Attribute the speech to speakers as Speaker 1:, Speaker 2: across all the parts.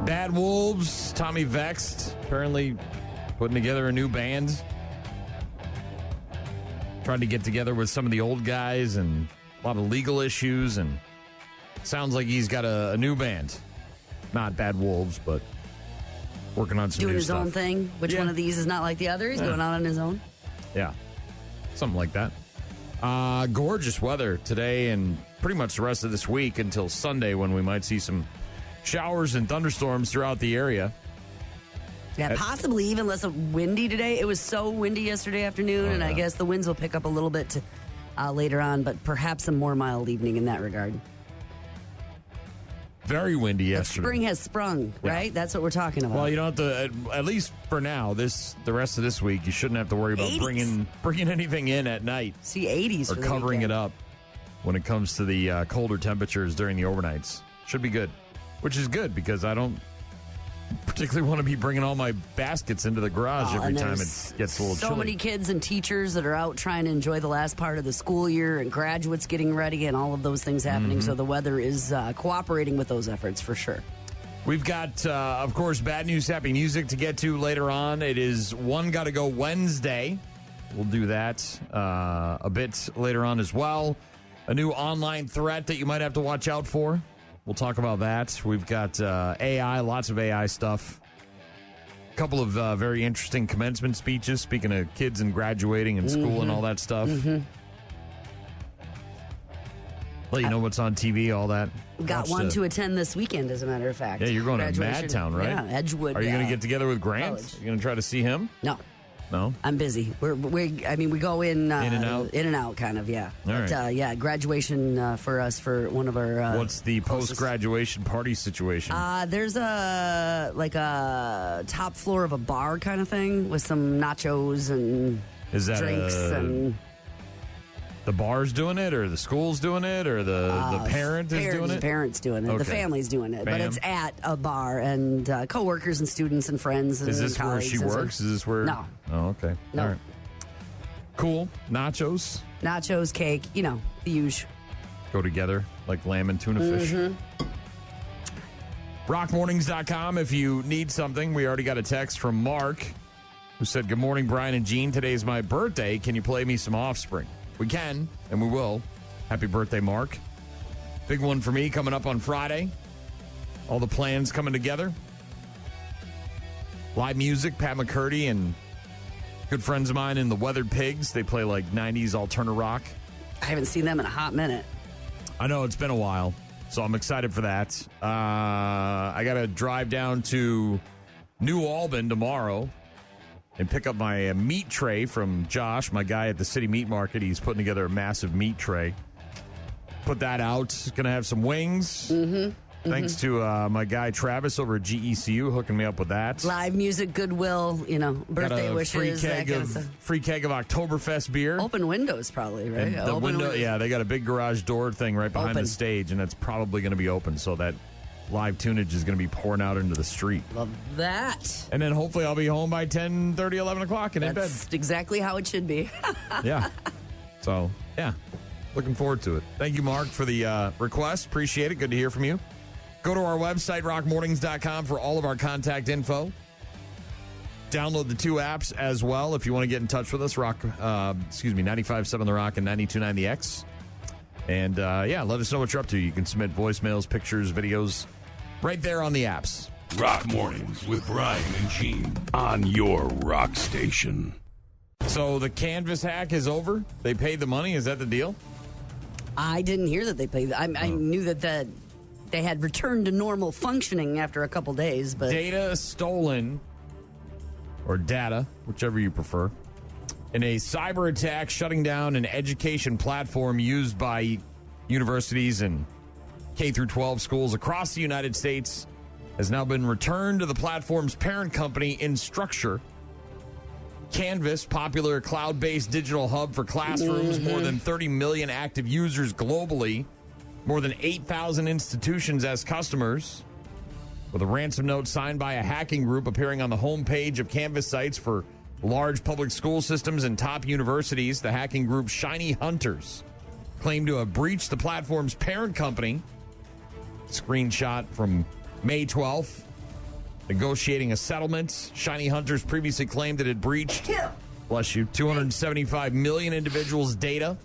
Speaker 1: Bad Wolves, Tommy Vexed, apparently putting together a new band. Tried to get together with some of the old guys and a lot of legal issues, and sounds like he's got a new band. Not Bad Wolves, but working on some
Speaker 2: doing
Speaker 1: new
Speaker 2: his
Speaker 1: stuff.
Speaker 2: own thing. Which one of these is not like the other? He's going out on his own.
Speaker 1: Yeah, something like that. Gorgeous weather today and pretty much the rest of this week until Sunday, when we might see some showers and thunderstorms throughout the area.
Speaker 2: Yeah, possibly even less windy today. It was so windy yesterday afternoon, and I guess the winds will pick up a little bit later on, but perhaps a more mild evening in that regard.
Speaker 1: Very windy
Speaker 2: But
Speaker 1: yesterday.
Speaker 2: spring has sprung, right? That's what we're talking about.
Speaker 1: Well, you don't have to, at least for now, the rest of this week, you shouldn't have to worry about
Speaker 2: 80s.
Speaker 1: bringing anything in at night.
Speaker 2: See 80s
Speaker 1: or
Speaker 2: for the
Speaker 1: covering
Speaker 2: weekend.
Speaker 1: it up when it comes to the colder temperatures during the overnights. Should be good, which is good because I don't particularly want to be bringing all my baskets into the garage every time it gets a little chilly.
Speaker 2: So many kids and teachers that are out trying to enjoy the last part of the school year, and graduates getting ready, and all of those things happening.
Speaker 1: Mm-hmm.
Speaker 2: So the weather is cooperating with those efforts for sure.
Speaker 1: We've got, of course, bad news, happy music to get to later on. It is One Gotta Go Wednesday. We'll do that a bit later on as well. A new online threat that you might have to watch out for. We'll talk about that. We've got AI, lots of AI stuff. A couple of very interesting commencement speeches, speaking of kids and graduating and school and all that stuff. Let you know what's on TV, all that.
Speaker 2: Got one to attend this weekend, as a matter of fact.
Speaker 1: Yeah, you're going to
Speaker 2: Graduation.
Speaker 1: Madtown, right?
Speaker 2: Yeah, Edgewood.
Speaker 1: Are you going to get together with Grant?
Speaker 2: College.
Speaker 1: Are you going to try to see him?
Speaker 2: No.
Speaker 1: No?
Speaker 2: I'm busy. We go in
Speaker 1: and out?
Speaker 2: In and out, kind of, yeah.
Speaker 1: All
Speaker 2: But,
Speaker 1: right.
Speaker 2: graduation for us for one of our.
Speaker 1: What's the post-graduation party situation?
Speaker 2: There's a top floor of a bar kind of thing with some nachos and
Speaker 1: Is that
Speaker 2: drinks and
Speaker 1: the bar's doing it, or the school's doing it, or the parent is doing it?
Speaker 2: Parents doing it.
Speaker 1: Okay.
Speaker 2: The family's doing it. But
Speaker 1: Bam.
Speaker 2: it's at a bar, and coworkers and students and friends and
Speaker 1: Is this where
Speaker 2: colleagues
Speaker 1: she
Speaker 2: and
Speaker 1: works?
Speaker 2: stuff.
Speaker 1: Is this where?
Speaker 2: No.
Speaker 1: Oh, okay.
Speaker 2: No.
Speaker 1: All right. Cool. Nachos
Speaker 2: Nachos, cake, the usual.
Speaker 1: go together like lamb and tuna fish. Rockmornings.com if you need something. We already got a text from Mark who said, "Good morning, Brian and Gene. Today is my birthday. Can you play me some Offspring?" We can, and we will. Happy birthday, Mark. Big one for me coming up on Friday. All the plans coming together. Live music, Pat McCurdy and good friends of mine in the Weathered Pigs. They play like 90s alternative rock.
Speaker 2: I haven't seen them in a hot minute.
Speaker 1: I know it's been a while, so I'm excited for that. I got to drive down to New Albany tomorrow and pick up my meat tray from Josh, my guy at the City Meat Market. He's putting together a massive meat tray. Put that out. Going to have some wings. Thanks to my guy Travis over at GECU hooking me up with that.
Speaker 2: Live music, goodwill, birthday
Speaker 1: Got a
Speaker 2: wishes, that kind of stuff.
Speaker 1: free keg of Oktoberfest beer.
Speaker 2: Open windows, probably, right?
Speaker 1: And the
Speaker 2: Open
Speaker 1: window,
Speaker 2: windows.
Speaker 1: yeah, they got a big garage door thing right behind
Speaker 2: Open.
Speaker 1: the stage, and that's probably going to be open, so that live tunage is going to be pouring out into the street.
Speaker 2: Love that.
Speaker 1: And then hopefully I'll be home by 10:30, 11 o'clock and in bed.
Speaker 2: That's exactly how it should be.
Speaker 1: Yeah. So, yeah, looking forward to it. Thank you, Mark, for the request. Appreciate it. Good to hear from you. Go to our website, rockmornings.com, for all of our contact info. Download the two apps as well if you want to get in touch with us. 95.7 The Rock and 92.9 The X. And, let us know what you're up to. You can submit voicemails, pictures, videos right there on the apps.
Speaker 3: Rock Mornings with Brian and Gene on your rock station.
Speaker 1: So the Canvas hack is over? They paid the money? Is that the deal?
Speaker 2: I didn't hear that they played. I knew that they had returned to normal functioning after a couple days, but
Speaker 1: Data stolen, or data, whichever you prefer, in a cyber attack shutting down an education platform used by universities and K-12 schools across the United States has now been returned to the platform's parent company, Instructure. Canvas, popular cloud-based digital hub for classrooms, more than 30 million active users globally, more than 8,000 institutions as customers, with a ransom note signed by a hacking group appearing on the homepage of Canvas sites for large public school systems and top universities. The hacking group Shiny Hunters claimed to have breached the platform's parent company. Screenshot from May 12th. negotiating a settlement. Shiny Hunters previously claimed it had breached, bless you, 275 million individuals' data,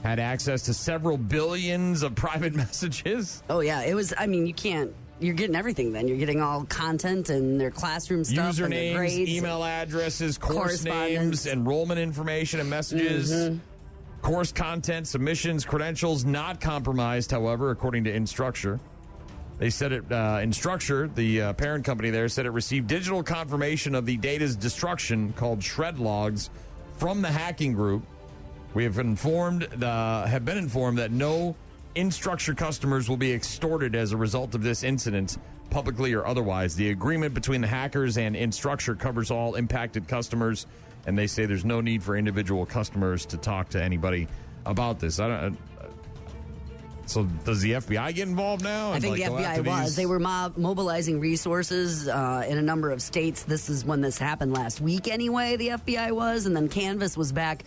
Speaker 1: had access to several billions of private messages.
Speaker 2: Oh, yeah. It was, I mean, you're getting everything then. You're getting all content and their classroom stuff, and their grades,
Speaker 1: usernames, email addresses, course names, enrollment information and messages, course content, submissions, credentials, not compromised, however, according to Instructure. They said it, Instructure, the parent company there, said it received digital confirmation of the data's destruction called shred logs from the hacking group. We have been informed that no Instructure customers will be extorted as a result of this incident, publicly or otherwise. The agreement between the hackers and Instructure covers all impacted customers, and they say there's no need for individual customers to talk to anybody about this. So does the FBI get involved now?
Speaker 2: I think the FBI was. They were mobilizing resources in a number of states. This is when this happened last week anyway, the FBI was. And then Canvas was back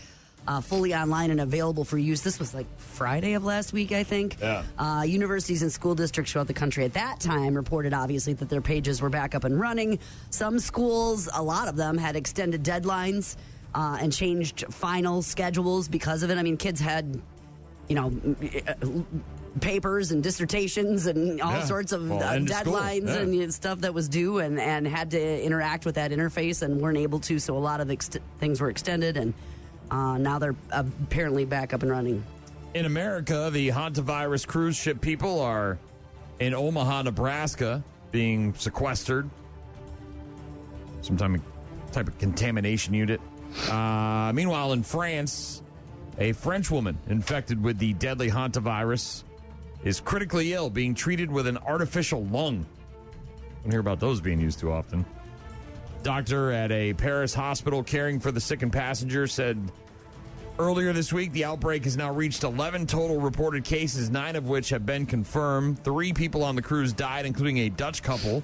Speaker 2: fully online and available for use. This was like Friday of last week, I think.
Speaker 1: Yeah.
Speaker 2: Universities and school districts throughout the country at that time reported, obviously, that their pages were back up and running. Some schools, a lot of them, had extended deadlines and changed final schedules because of it. I mean, kids had, papers and dissertations and all sorts of deadlines and stuff that was due and had to interact with that interface and weren't able to. So a lot of things were extended, and now they're apparently back up and running.
Speaker 1: In America, the hantavirus cruise ship people are in Omaha, Nebraska, being sequestered. Some type of contamination unit. Meanwhile, in France, a French woman infected with the deadly hantavirus is critically ill, being treated with an artificial lung. I don't hear about those being used too often. Doctor at a Paris hospital caring for the sickened passenger said earlier this week the outbreak has now reached 11 total reported cases, 9 of which have been confirmed. 3 people on the cruise died, including a Dutch couple.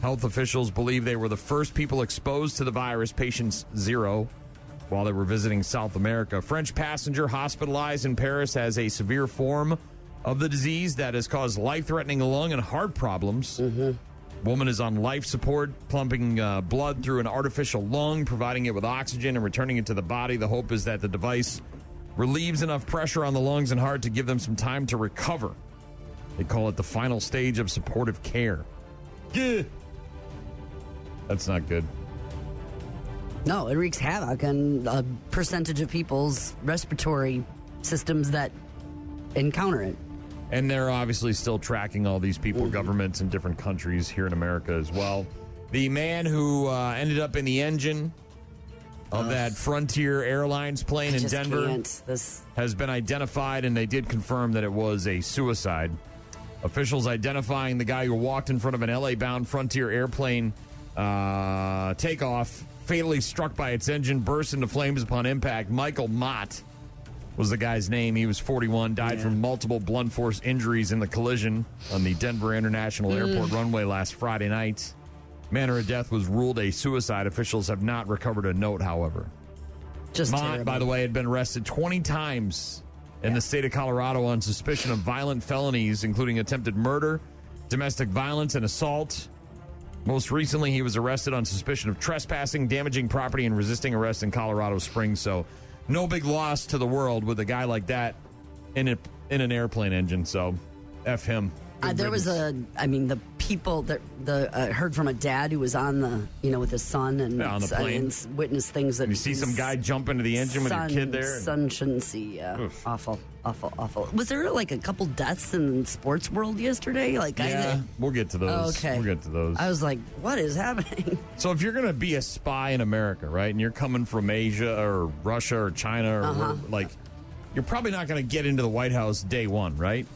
Speaker 1: Health officials believe they were the first people exposed to the virus, patients 0, while they were visiting South America. French passenger hospitalized in Paris has a severe form of the disease that has caused life-threatening lung and heart problems. Woman is on life support, pumping blood through an artificial lung, providing it with oxygen and returning it to the body. The hope is that the device relieves enough pressure on the lungs and heart to give them some time to recover. They call it the final stage of supportive care. Yeah. That's not good.
Speaker 2: No, it wreaks havoc on a percentage of people's respiratory systems that encounter it.
Speaker 1: And they're obviously still tracking all these people, governments in different countries here in America as well. The man who ended up in the engine of that Frontier Airlines plane in Denver has been identified, and they did confirm that it was a suicide. Officials identifying the guy who walked in front of an LA-bound Frontier airplane takeoff, fatally struck by its engine, burst into flames upon impact. Michael Mott was the guy's name. He was 41, died from multiple blunt force injuries in the collision on the Denver International Airport runway last Friday night. Manner of death was ruled a suicide. Officials have not recovered a note, however. Mott, by the way, had been arrested 20 times in the state of Colorado on suspicion of violent felonies, including attempted murder, domestic violence, and assault. Most recently, he was arrested on suspicion of trespassing, damaging property, and resisting arrest in Colorado Springs. So no big loss to the world with a guy like that in an airplane engine. So F him.
Speaker 2: There was the people that heard from a dad who was on the, with his son and,
Speaker 1: on the plane.
Speaker 2: And witnessed things that
Speaker 1: you see some guy jump into the engine with your kid there.
Speaker 2: Son shouldn't see. Awful. Was there like a couple deaths in the sports world yesterday?
Speaker 1: We'll get to those.
Speaker 2: Okay.
Speaker 1: We'll get to those.
Speaker 2: I was like, what is happening?
Speaker 1: So if you're going to be a spy in America, right, and you're coming from Asia or Russia or China or you're probably not going to get into the White House day one, right?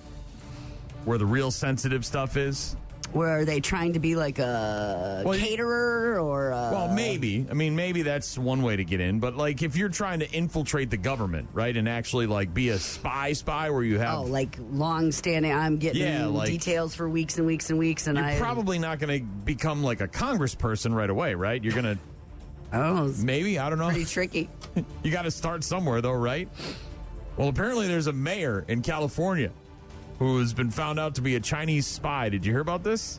Speaker 1: Where the real sensitive stuff is?
Speaker 2: Where are they trying to be like a caterer or
Speaker 1: Well, maybe. I mean, maybe that's one way to get in. But, if you're trying to infiltrate the government, right, and actually, be a spy where you have...
Speaker 2: Oh, long-standing, I'm getting details for weeks and weeks and weeks. And
Speaker 1: you're probably not going to become, a congressperson right away, right? You're going to...
Speaker 2: Oh,
Speaker 1: maybe, I don't know.
Speaker 2: Pretty tricky.
Speaker 1: You got to start somewhere, though, right? Well, apparently there's a mayor in California who has been found out to be a Chinese spy. Did you hear about this?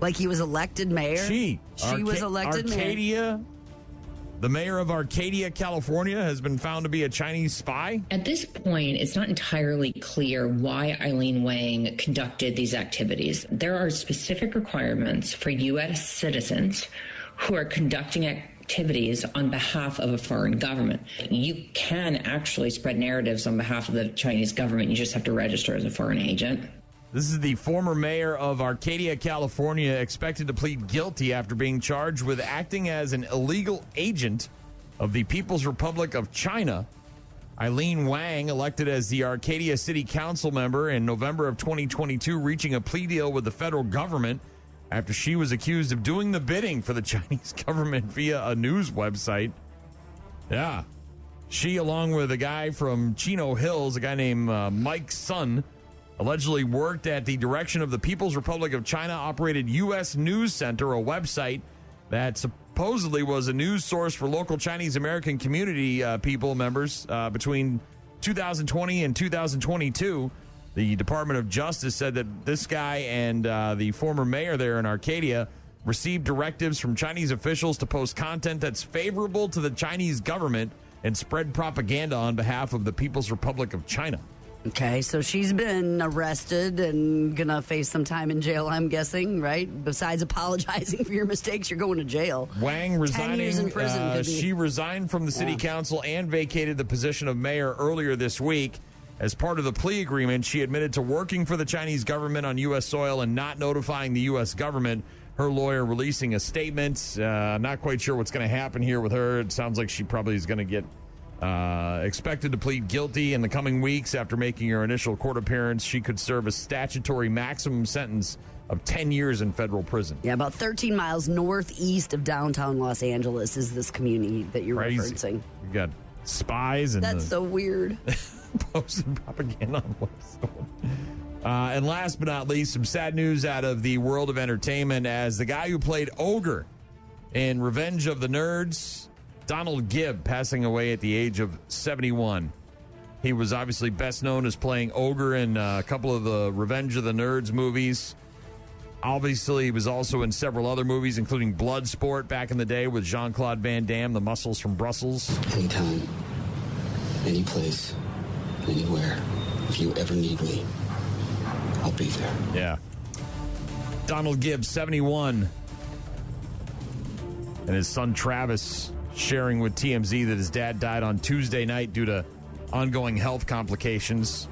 Speaker 2: Like he was elected mayor? She was elected
Speaker 1: mayor. The mayor of Arcadia, California, has been found to be a Chinese spy.
Speaker 4: At this point, it's not entirely clear why Eileen Wang conducted these activities. There are specific requirements for U.S. citizens who are conducting activities on behalf of a foreign government. You can actually spread narratives on behalf of the Chinese government. You just have to register as a foreign agent.
Speaker 1: This is the former mayor of Arcadia, California, expected to plead guilty after being charged with acting as an illegal agent of the People's Republic of China. Eileen Wang, elected as the Arcadia City Council member in November of 2022, reaching a plea deal with the federal government after she was accused of doing the bidding for the Chinese government via a news website. Yeah. She, along with a guy from Chino Hills, a guy named Mike Sun, allegedly worked at the direction of the People's Republic of China-operated U.S. News Center, a website that supposedly was a news source for local Chinese-American community people members between 2020 and 2022. The Department of Justice said that this guy and the former mayor there in Arcadia received directives from Chinese officials to post content that's favorable to the Chinese government and spread propaganda on behalf of the People's Republic of China.
Speaker 2: Okay, so she's been arrested and gonna face some time in jail, I'm guessing, right? Besides apologizing for your mistakes, you're going to jail.
Speaker 1: Wang resigning.
Speaker 2: 10 years in prison.
Speaker 1: She resigned from the city council and vacated the position of mayor earlier this week. As part of the plea agreement, she admitted to working for the Chinese government on U.S. soil and not notifying the U.S. government. Her lawyer releasing a statement. Not quite sure what's going to happen here with her. It sounds like she probably is going to get expected to plead guilty in the coming weeks. After making her initial court appearance, she could serve a statutory maximum sentence of 10 years in federal prison.
Speaker 2: Yeah, about 13 miles northeast of downtown Los Angeles is this community that you're referencing.
Speaker 1: You got spies and
Speaker 2: that's so weird.
Speaker 1: Posting propaganda on what's and last but not least, some sad news out of the world of entertainment as the guy who played Ogre in Revenge of the Nerds, Donald Gibb, passing away at the age of 71. He was obviously best known as playing Ogre in a couple of the Revenge of the Nerds movies. Obviously, he was also in several other movies, including Bloodsport back in the day with Jean-Claude Van Damme, the muscles from Brussels.
Speaker 5: Anytime, any place, anywhere, if you ever need me, I'll be there.
Speaker 1: Yeah. Donald Gibb, 71. And his son Travis sharing with TMZ that his dad died on Tuesday night due to ongoing health complications.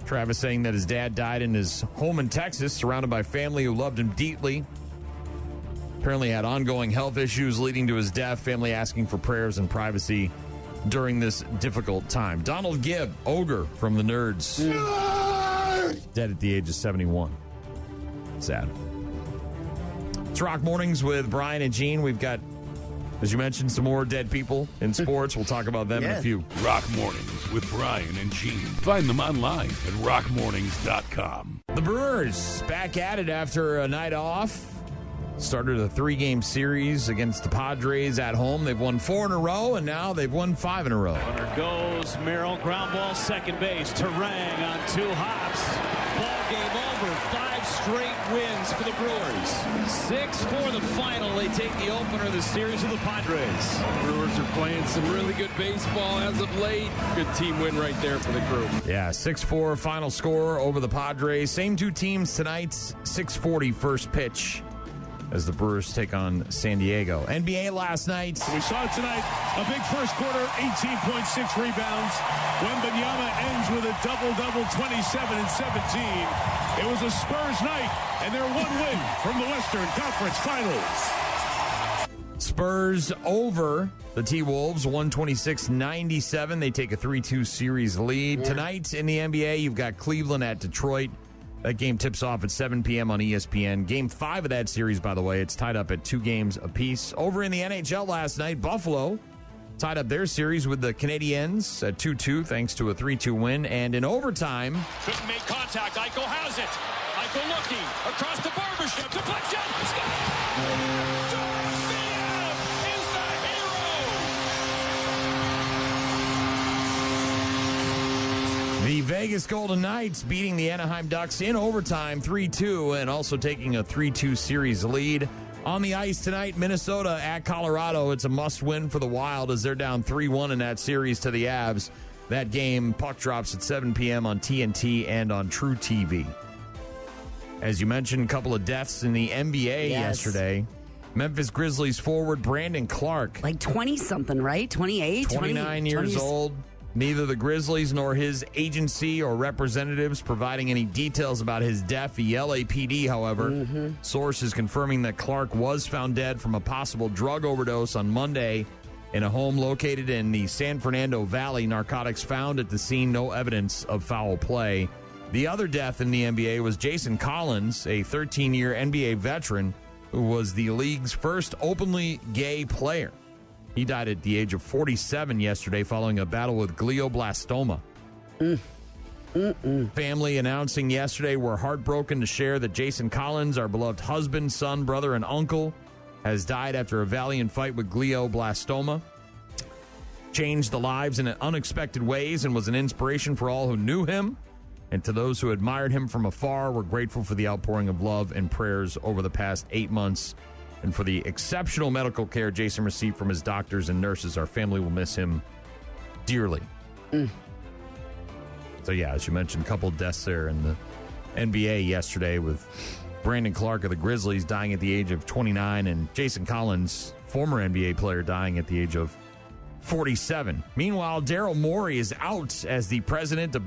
Speaker 1: Travis saying that his dad died in his home in Texas, surrounded by family who loved him deeply. Apparently had ongoing health issues leading to his death. Family asking for prayers and privacy during this difficult time. Donald Gibb, Ogre from the Nerds. Dead at the age of 71. Sad. It's Rock Mornings with Brian and Gene. We've got, as you mentioned, some more dead people in sports. We'll talk about them in a few.
Speaker 3: Rock Mornings with Brian and Gene. Find them online at rockmornings.com.
Speaker 1: The Brewers back at it after a night off. Started a 3-game series against the Padres at home. They've won 4 in a row, and now they've won 5 in a row.
Speaker 6: Runner goes, Merrill, ground ball, second base. Terang on 2 hops. Ball game over. 5 straight wins for the Brewers. 6-4 the final. They take the opener of the series with the Padres.
Speaker 7: Brewers are playing some really good baseball as of late. Good team win right there for the crew.
Speaker 1: Yeah, 6-4 final score over the Padres. Same 2 teams tonight. 6:40 first pitch as the Brewers take on San Diego. NBA last night.
Speaker 8: We saw it tonight. A big first quarter, 18.6 rebounds. Wembanyama ends with a double-double, 27 and 17. It was a Spurs night, and they're 1 win from the Western Conference Finals.
Speaker 1: Spurs over the T-Wolves, 126-97. They take a 3-2 series lead. Tonight in the NBA, you've got Cleveland at Detroit. That game tips off at 7 p.m. on ESPN. Game 5 of that series, by the way, it's tied up at 2 games apiece. Over in the NHL last night, Buffalo tied up their series with the Canadiens at 2-2 thanks to a 3-2 win. And in overtime...
Speaker 8: Couldn't make contact. Eichel has it. Eichel looking across the barbershop. Deflection.
Speaker 1: The Vegas Golden Knights beating the Anaheim Ducks in overtime 3-2 and also taking a 3-2 series lead. On the ice tonight, Minnesota at Colorado. It's a must-win for the Wild as they're down 3-1 in that series to the Avs. That game, puck drops at 7 p.m. on TNT and on True TV. As you mentioned, a couple of deaths in the NBA yesterday. Memphis Grizzlies forward Brandon Clark.
Speaker 2: Like 20-something, right? 28?
Speaker 1: 29 years old. Neither the Grizzlies nor his agency or representatives providing any details about his death. The LAPD, however, sources confirming that Clark was found dead from a possible drug overdose on Monday in a home located in the San Fernando Valley. Narcotics found at the scene, no evidence of foul play. The other death in the NBA was Jason Collins, a 13-year NBA veteran who was the league's first openly gay player. He died at the age of 47 yesterday following a battle with glioblastoma. Family announcing yesterday we're heartbroken to share that Jason Collins, our beloved husband, son, brother, and uncle, has died after a valiant fight with glioblastoma. Changed the lives in unexpected ways and was an inspiration for all who knew him. And to those who admired him from afar, we're grateful for the outpouring of love and prayers over the past 8 months and for the exceptional medical care Jason received from his doctors and nurses. Our family will miss him dearly. So, yeah, as you mentioned, a couple deaths there in the NBA yesterday with Brandon Clark of the Grizzlies dying at the age of 29 and Jason Collins, former NBA player, dying at the age of 47. Meanwhile, Daryl Morey is out as the president of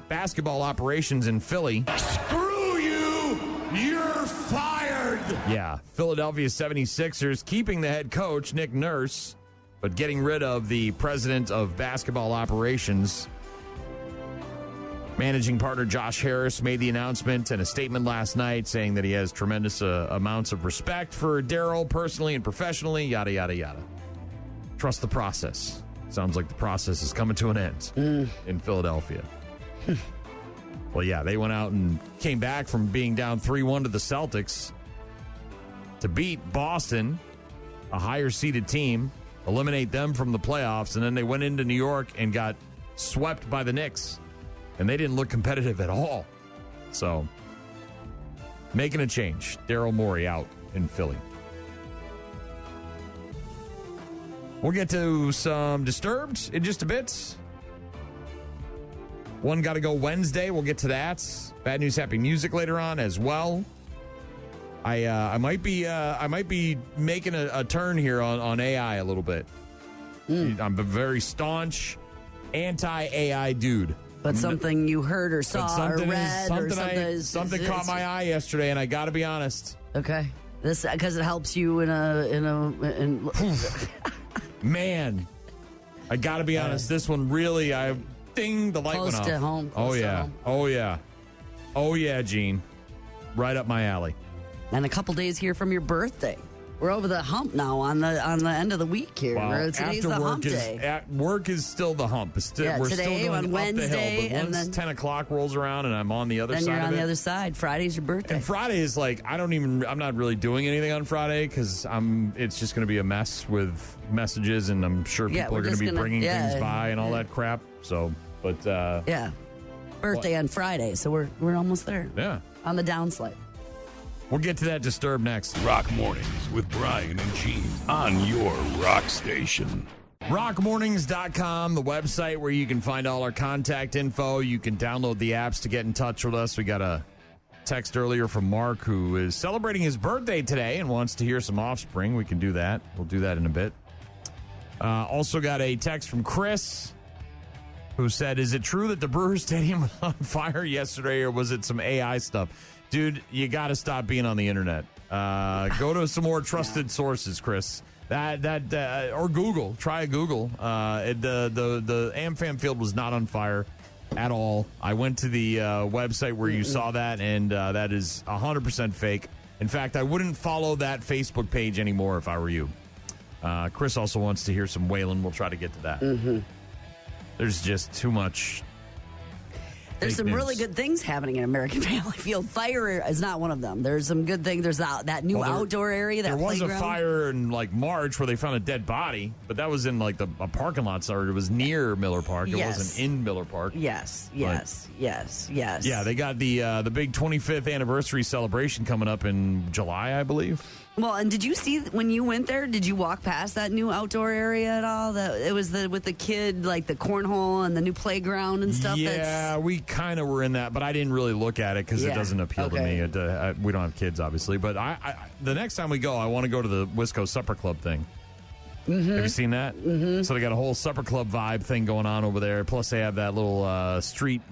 Speaker 1: basketball operations in Philly.
Speaker 8: Screw you! You're fired!
Speaker 1: Yeah, Philadelphia 76ers keeping the head coach, Nick Nurse, but getting rid of the president of basketball operations. Managing partner Josh Harris made the announcement in a statement last night saying that he has tremendous amounts of respect for Daryl personally and professionally, yada, yada, yada. Trust the process. Sounds like the process is coming to an end in Philadelphia. Well, yeah, they went out and came back from being down 3-1 to the Celtics to beat Boston, a higher-seeded team, eliminate them from the playoffs, and then they went into New York and got swept by the Knicks, and they didn't look competitive at all. So, making a change. Daryl Morey out in Philly. We'll get to some Disturbed in just a bit. One Gotta Go Wednesday. We'll get to that. Bad News, Happy Music later on as well. I might be making a turn here on AI a little bit. I'm a very staunch anti-AI dude.
Speaker 2: But something you heard or saw or read or
Speaker 1: something caught my eye yesterday, and I got to be honest.
Speaker 2: Okay, this because it helps you
Speaker 1: Man, I got to be honest. This one really, the light went off.
Speaker 2: Close to home.
Speaker 1: Oh yeah, Gene, right up my alley.
Speaker 2: And a couple days here from your birthday. We're over the hump now on the end of the week here.
Speaker 1: Well,
Speaker 2: Today's the hump day.
Speaker 1: Work is still the hump. We're
Speaker 2: today
Speaker 1: still going
Speaker 2: on
Speaker 1: up
Speaker 2: Wednesday,
Speaker 1: the hill. But once 10 o'clock rolls around and I'm on the other side of it.
Speaker 2: Then you're on the other side. Friday's your birthday.
Speaker 1: And Friday is like, I'm not really doing anything on Friday because it's just going to be a mess with messages and I'm sure people are going to be bringing things by and all that crap. So, but.
Speaker 2: Birthday on Friday. So we're almost there.
Speaker 1: Yeah.
Speaker 2: On the downslide.
Speaker 1: We'll get to that Disturbed next.
Speaker 3: Rock Mornings with Brian and Gene on your rock station.
Speaker 1: Rockmornings.com, the website where you can find all our contact info. You can download the apps to get in touch with us. We got a text earlier from Mark who is celebrating his birthday today and wants to hear some Offspring. We can do that. We'll do that in a bit. Also got a text from Chris who said, is it true that the Brewers Stadium was on fire yesterday or was it some AI stuff? Dude, you got to stop being on the internet. Go to some more trusted sources, Chris. Or Google. Try Google. The AmFam field was not on fire at all. I went to the website where you saw that, and that is 100% fake. In fact, I wouldn't follow that Facebook page anymore if I were you. Chris also wants to hear some Waylon. We'll try to get to that. There's just too much.
Speaker 2: There's some really good things happening in American Family Field. Fire is not one of them. There's some good things. There's that new outdoor area, that playground.
Speaker 1: There was a fire in like March where they found a dead body, but that was in like a parking lot. Or it was near Miller Park. It wasn't in Miller Park.
Speaker 2: Yes. Yeah,
Speaker 1: they got the big 25th anniversary celebration coming up in July, I believe.
Speaker 2: Well, and did you see when you went there? Did you walk past that new outdoor area at all? It was with the kid, like the cornhole and the new playground and stuff.
Speaker 1: Yeah, we kind of were in that, but I didn't really look at it because it doesn't appeal to me. We don't have kids, obviously, but the next time we go, I want to go to the Wisco Supper Club thing. Mm-hmm. Have you seen that? Mm-hmm. So they got a whole supper club vibe thing going on over there. Plus, they have that little street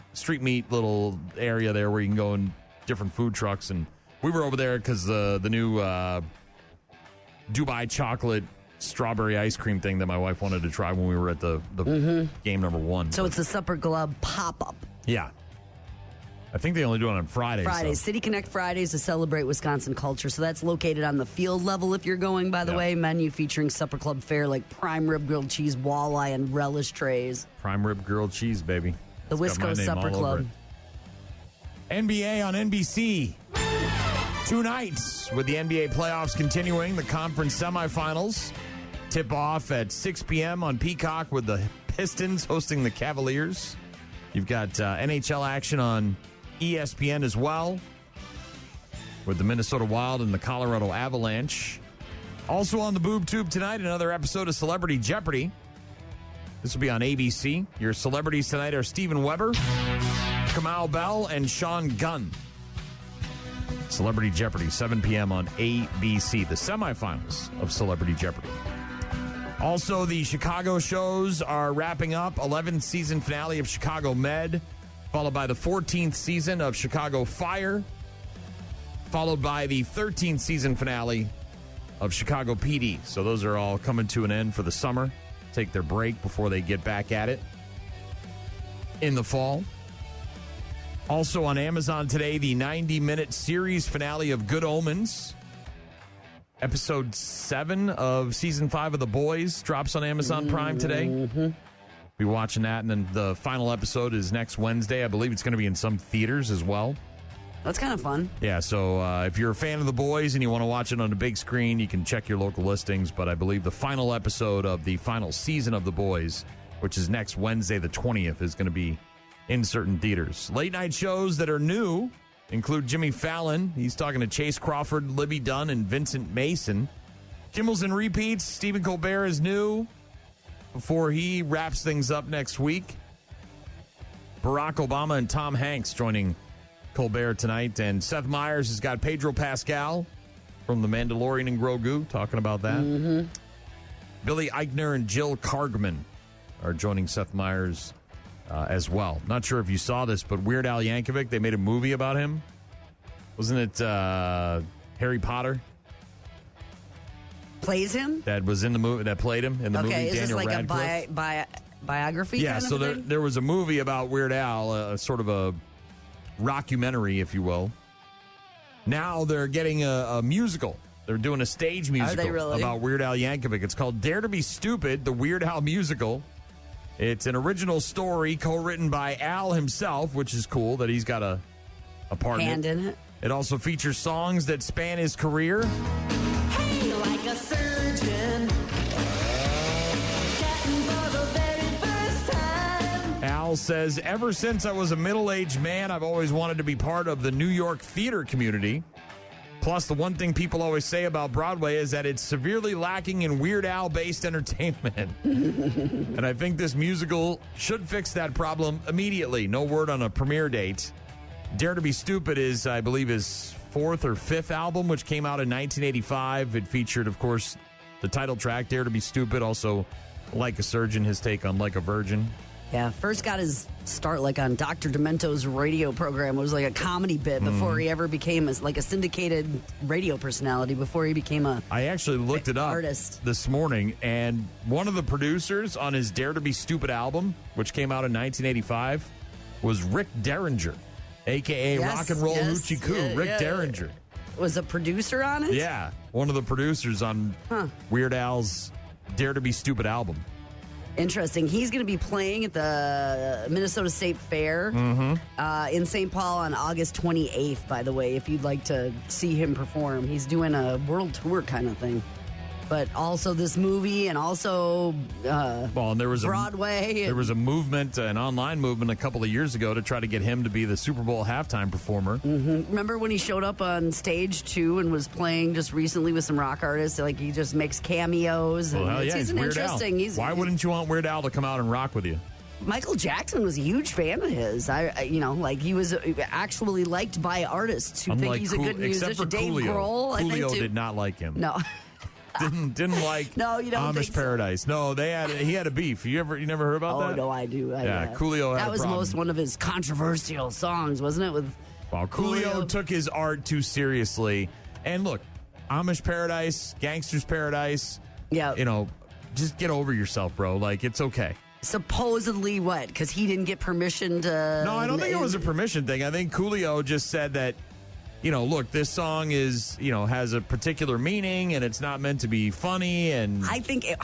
Speaker 1: meat little area there where you can go in different food trucks. And we were over there because the new Dubai chocolate strawberry ice cream thing that my wife wanted to try when we were at the game number 1.
Speaker 2: So it's the Supper Club pop-up.
Speaker 1: Yeah. I think they only do it on Fridays.
Speaker 2: City Connect Fridays to celebrate Wisconsin culture. So that's located on the field level if you're going, by the way. Menu featuring Supper Club fare like prime rib grilled cheese, walleye, and relish trays.
Speaker 1: Prime rib grilled cheese, baby.
Speaker 2: The Wisco Supper Club.
Speaker 1: NBA on NBC. 2 nights with the NBA playoffs continuing. The conference semifinals tip off at 6 p.m. on Peacock with the Pistons hosting the Cavaliers. You've got NHL action on ESPN as well with the Minnesota Wild and the Colorado Avalanche. Also on the Boob Tube tonight, another episode of Celebrity Jeopardy. This will be on ABC. Your celebrities tonight are Steven Weber, Kamau Bell, and Sean Gunn. Celebrity Jeopardy, 7 p.m. on ABC, the semifinals of Celebrity Jeopardy. Also, the Chicago shows are wrapping up. 11th season finale of Chicago Med, followed by the 14th season of Chicago Fire, followed by the 13th season finale of Chicago PD. So those are all coming to an end for the summer. Take their break before they get back at it in the fall. Also on Amazon today, the 90-minute series finale of Good Omens. Episode 7 of Season 5 of The Boys drops on Amazon Prime today. Mm-hmm. Be watching that, and then the final episode is next Wednesday. I believe it's going to be in some theaters as well.
Speaker 2: That's kind of fun.
Speaker 1: Yeah, so if you're a fan of The Boys and you want to watch it on a big screen, you can check your local listings. But I believe the final episode of the final season of The Boys, which is next Wednesday the 20th, is going to be in certain theaters. Late night shows that are new include Jimmy Fallon. He's talking to Chase Crawford, Libby Dunn, and Vincent Mason. Kimmel's and Repeats. Stephen Colbert is new before he wraps things up next week. Barack Obama and Tom Hanks joining Colbert tonight. And Seth Meyers has got Pedro Pascal from The Mandalorian and Grogu talking about that. Mm-hmm. Billy Eichner and Jill Kargman are joining Seth Meyers as well. Not sure if you saw this, but Weird Al Yankovic, they made a movie about him. Wasn't it Harry Potter?
Speaker 2: Plays him?
Speaker 1: That was in the movie, that played him in the movie.
Speaker 2: Is
Speaker 1: Daniel
Speaker 2: this like
Speaker 1: Radcliffe.
Speaker 2: a biography?
Speaker 1: Yeah,
Speaker 2: kind of
Speaker 1: so
Speaker 2: thing?
Speaker 1: there was a movie about Weird Al, sort of a rockumentary, if you will. Now they're getting a musical. They're doing a stage musical about Weird Al Yankovic. It's called Dare to Be Stupid, the Weird Al Musical. It's an original story co-written by Al himself, which is cool that he's got a part
Speaker 2: in it.
Speaker 1: It also features songs that span his career.
Speaker 9: Hey, like a surgeon. Chatting for the very first time.
Speaker 1: Al says, ever since I was a middle-aged man, I've always wanted to be part of the New York theater community. Plus, the one thing people always say about Broadway is that it's severely lacking in Weird Al-based entertainment. And I think this musical should fix that problem immediately. No word on a premiere date. Dare to Be Stupid is, I believe, his 4th or 5th album, which came out in 1985. It featured, of course, the title track, Dare to Be Stupid. Also, Like a Surgeon, his take on Like a Virgin.
Speaker 2: Yeah, first got his start like on Dr. Demento's radio program. It was like a comedy bit before he ever became like a syndicated radio personality, before he became
Speaker 1: I actually looked it up
Speaker 2: artist
Speaker 1: this morning, and one of the producers on his Dare to Be Stupid album, which came out in 1985, was Rick Derringer, a.k.a. Rock and Roll Hoochie Coo. Rick Derringer.
Speaker 2: Was a producer on it?
Speaker 1: Yeah, one of the producers on Weird Al's Dare to Be Stupid album.
Speaker 2: Interesting. He's going to be playing at the Minnesota State Fair in St. Paul on August 28th, by the way, if you'd like to see him perform. He's doing a world tour kind of thing. But also this movie and also
Speaker 1: and there was
Speaker 2: Broadway.
Speaker 1: There was a movement, an online movement a couple of years ago to try to get him to be the Super Bowl halftime performer.
Speaker 2: Mm-hmm. Remember when he showed up on stage, too, and was playing just recently with some rock artists? Like, he just makes cameos.
Speaker 1: Well, hell
Speaker 2: and
Speaker 1: yeah,
Speaker 2: he's an
Speaker 1: Weird Al.
Speaker 2: interesting.
Speaker 1: Why wouldn't you want Weird Al to come out and rock with you?
Speaker 2: Michael Jackson was a huge fan of his. He was actually liked by artists who think he's a good musician.
Speaker 1: Except for
Speaker 2: Dave
Speaker 1: Coolio.
Speaker 2: Grohl, I think,
Speaker 1: Coolio
Speaker 2: too.
Speaker 1: did not like him.
Speaker 2: No.
Speaker 1: Didn't like
Speaker 2: No, you don't
Speaker 1: Amish
Speaker 2: think so.
Speaker 1: Paradise. No, he had a beef. You never heard about that?
Speaker 2: Oh, no, I do.
Speaker 1: Coolio had
Speaker 2: that
Speaker 1: a
Speaker 2: was
Speaker 1: problem.
Speaker 2: most one of his controversial songs, wasn't it?
Speaker 1: Well, Coolio took his art too seriously. And look, Amish Paradise, Gangster's Paradise.
Speaker 2: Yeah.
Speaker 1: Just get over yourself, bro. Like, it's okay.
Speaker 2: Supposedly what? Because he didn't get permission to...
Speaker 1: No, I don't think it was a permission thing. I think Coolio just said that, look, this song is, has a particular meaning and it's not meant to be funny. And
Speaker 2: I think it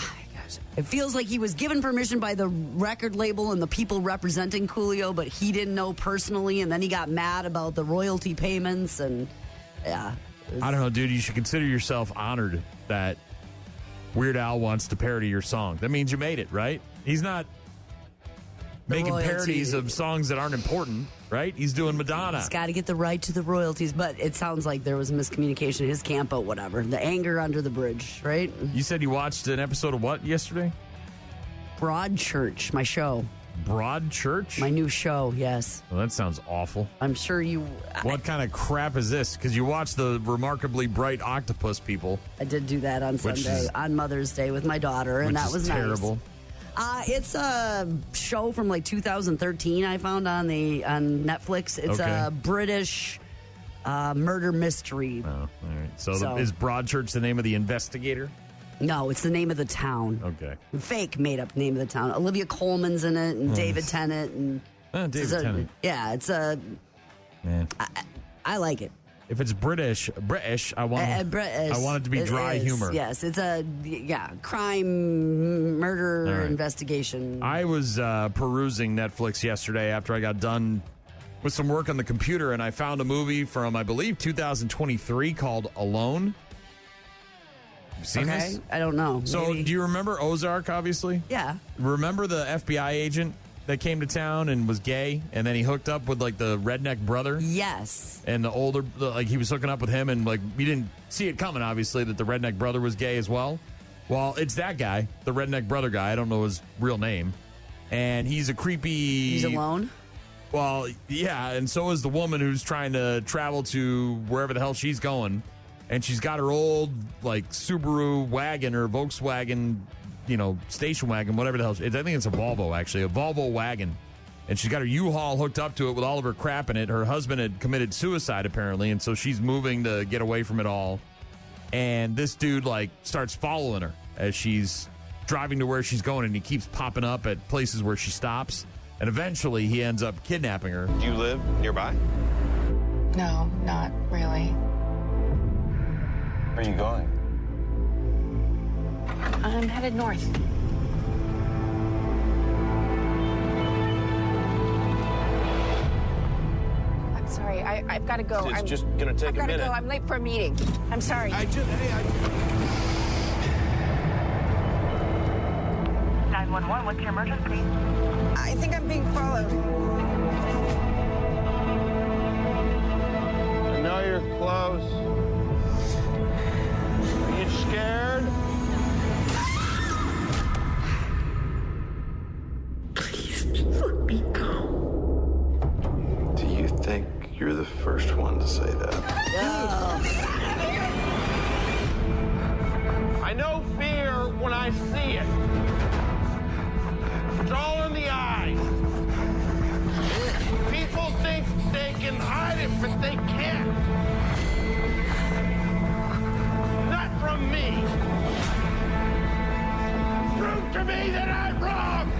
Speaker 2: feels like he was given permission by the record label and the people representing Coolio, but he didn't know personally. And then he got mad about the royalty payments. And yeah.
Speaker 1: I don't know, dude. You should consider yourself honored that Weird Al wants to parody your song. That means you made it, right? He's not making parodies of songs that aren't important, right? He's doing Madonna.
Speaker 2: He's got to get the right to the royalties, but it sounds like there was miscommunication in his camp, but whatever. The anger under the bridge, right?
Speaker 1: You said you watched an episode of what yesterday?
Speaker 2: Broadchurch, my show.
Speaker 1: Broadchurch?
Speaker 2: My new show, yes.
Speaker 1: Well, that sounds awful.
Speaker 2: I'm sure you...
Speaker 1: What kind of crap is this? Because you watched the Remarkably Bright Octopus people.
Speaker 2: I did do that on Sunday, on Mother's Day with my daughter, and that was
Speaker 1: terrible.
Speaker 2: Nice. It's a show from like 2013 I found on Netflix. It's a British murder mystery.
Speaker 1: Oh, all right. So is Broadchurch the name of the investigator?
Speaker 2: No, it's the name of the town.
Speaker 1: Okay.
Speaker 2: Fake made-up name of the town. Olivia Colman's in it, and David Tennant. And
Speaker 1: David Tennant.
Speaker 2: Yeah, it's a...
Speaker 1: Man.
Speaker 2: I like it.
Speaker 1: If it's British, I want it to be dry humor.
Speaker 2: Yes, it's a crime, murder investigation.
Speaker 1: I was perusing Netflix yesterday after I got done with some work on the computer, and I found a movie from, I believe, 2023 called Alone. You seen this?
Speaker 2: I don't know.
Speaker 1: So,
Speaker 2: Maybe.
Speaker 1: do you remember Ozark, obviously?
Speaker 2: Yeah.
Speaker 1: Remember the FBI agent that came to town and was gay, and then he hooked up with, like, the redneck brother?
Speaker 2: Yes.
Speaker 1: And he was hooking up with him, and, like, we didn't see it coming, obviously, that the redneck brother was gay as well. Well, it's that guy, the redneck brother guy. I don't know his real name. And he's a creepy...
Speaker 2: He's alone?
Speaker 1: Well, yeah, and so is the woman who's trying to travel to wherever the hell she's going. And she's got her old, like, Subaru wagon or Volkswagen, station wagon, whatever the hell. I think it's a Volvo, actually, a Volvo wagon. And she's got her U-Haul hooked up to it with all of her crap in it. Her husband had committed suicide, apparently, and so she's moving to get away from it all. And this dude, like, starts following her as she's driving to where she's going, and he keeps popping up at places where she stops. And eventually, he ends up kidnapping her.
Speaker 10: Do you live nearby?
Speaker 11: No, not really.
Speaker 10: Where are you going?
Speaker 11: I'm headed north. I'm sorry. I've got to go.
Speaker 10: It's just going to take a minute.
Speaker 11: I've got to go. I'm late for a meeting. I'm sorry.
Speaker 12: 911, what's your emergency?
Speaker 11: I think I'm being followed.
Speaker 10: I know you're close. Are you scared?
Speaker 9: Please, just let me go.
Speaker 13: Do you think you're the first one to say that?
Speaker 10: I know fear when I see it. It's all in the eyes. People think they can hide it, but they can't. Not from me. Prove to me that I'm wrong.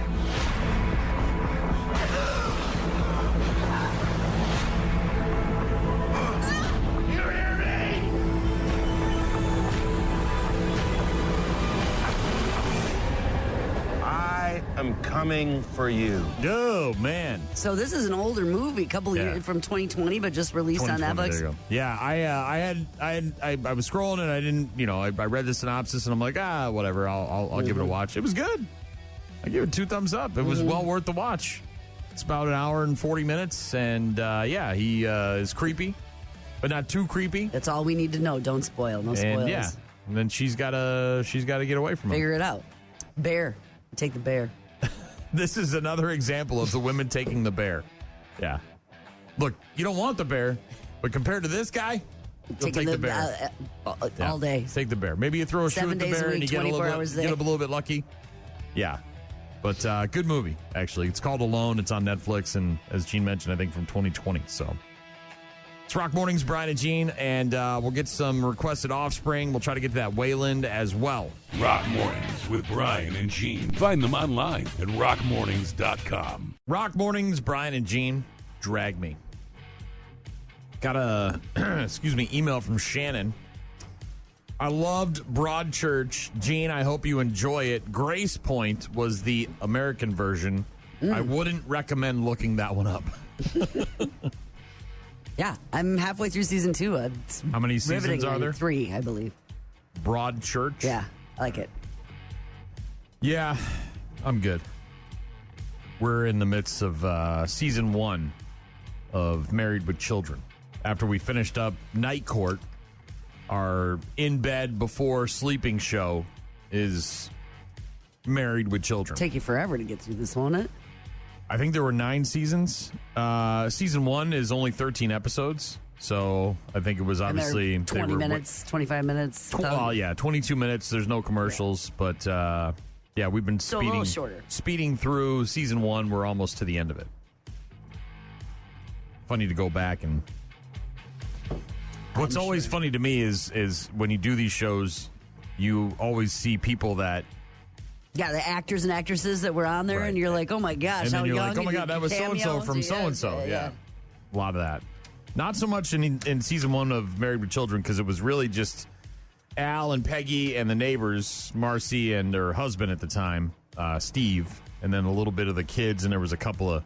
Speaker 10: You hear me?
Speaker 14: I
Speaker 10: coming for you.
Speaker 1: Oh, man.
Speaker 2: So this is an older movie, a couple of years from 2020, but just released on Netflix.
Speaker 1: There you go. Yeah, I was scrolling and I didn't, I read the synopsis and I'm like, whatever, I'll give it a watch. It was good. I give it 2 thumbs up. It was well worth the watch. It's about an hour and 40 minutes, and he is creepy, but not too creepy.
Speaker 2: That's all we need to know. Don't spoil. No spoilers.
Speaker 1: And and then she's gotta get away from him.
Speaker 2: Figure it out. Bear. Take the bear.
Speaker 1: This is another example of the women taking the bear. Yeah. Look, you don't want the bear, but compared to this guy, you'll take the bear.
Speaker 2: All day.
Speaker 1: Take the bear. Maybe you throw a shoe at the bear and you get a little bit lucky. Yeah. But good movie, actually. It's called Alone. It's on Netflix, and as Gene mentioned, I think from 2020. So it's Rock Mornings, Brian and Gene, and we'll get some requested offspring. We'll try to get to that Wayland as well.
Speaker 3: Rock Mornings with Brian and Gene. Find them online at rockmornings.com.
Speaker 1: Rock Mornings, Brian and Gene. Drag me. Got a email from Shannon. I loved Broadchurch. Gene, I hope you enjoy it. Grace Point was the American version. I wouldn't recommend looking that one up.
Speaker 2: Yeah, I'm halfway through season 2.
Speaker 1: How many seasons are there?
Speaker 2: 3, I believe.
Speaker 1: Broadchurch?
Speaker 2: Yeah, I like it.
Speaker 1: Yeah, I'm good. We're in the midst of season 1 of Married with Children. After we finished up Night Court, our in bed before sleeping show is Married with Children.
Speaker 2: Take you forever to get through this, won't it?
Speaker 1: I think there were 9 seasons. Season 1 is only 13 episodes, so I think it was obviously
Speaker 2: 20 minutes, 25 minutes.
Speaker 1: 22 minutes. There's no commercials, but we've been speeding through season 1. We're almost to the end of it. Funny to go back and. What's always funny to me is when you do these shows, you always see people that.
Speaker 2: Yeah, the actors and actresses that were on there, and you're like, oh my gosh,
Speaker 1: and
Speaker 2: how
Speaker 1: you're
Speaker 2: young.
Speaker 1: Like, oh my God, that was so-and-so from so-and-so. Yeah. A lot of that. Not so much in season 1 of Married with Children, because it was really just Al and Peggy and the neighbors, Marcy and her husband at the time, Steve, and then a little bit of the kids, and there was a couple of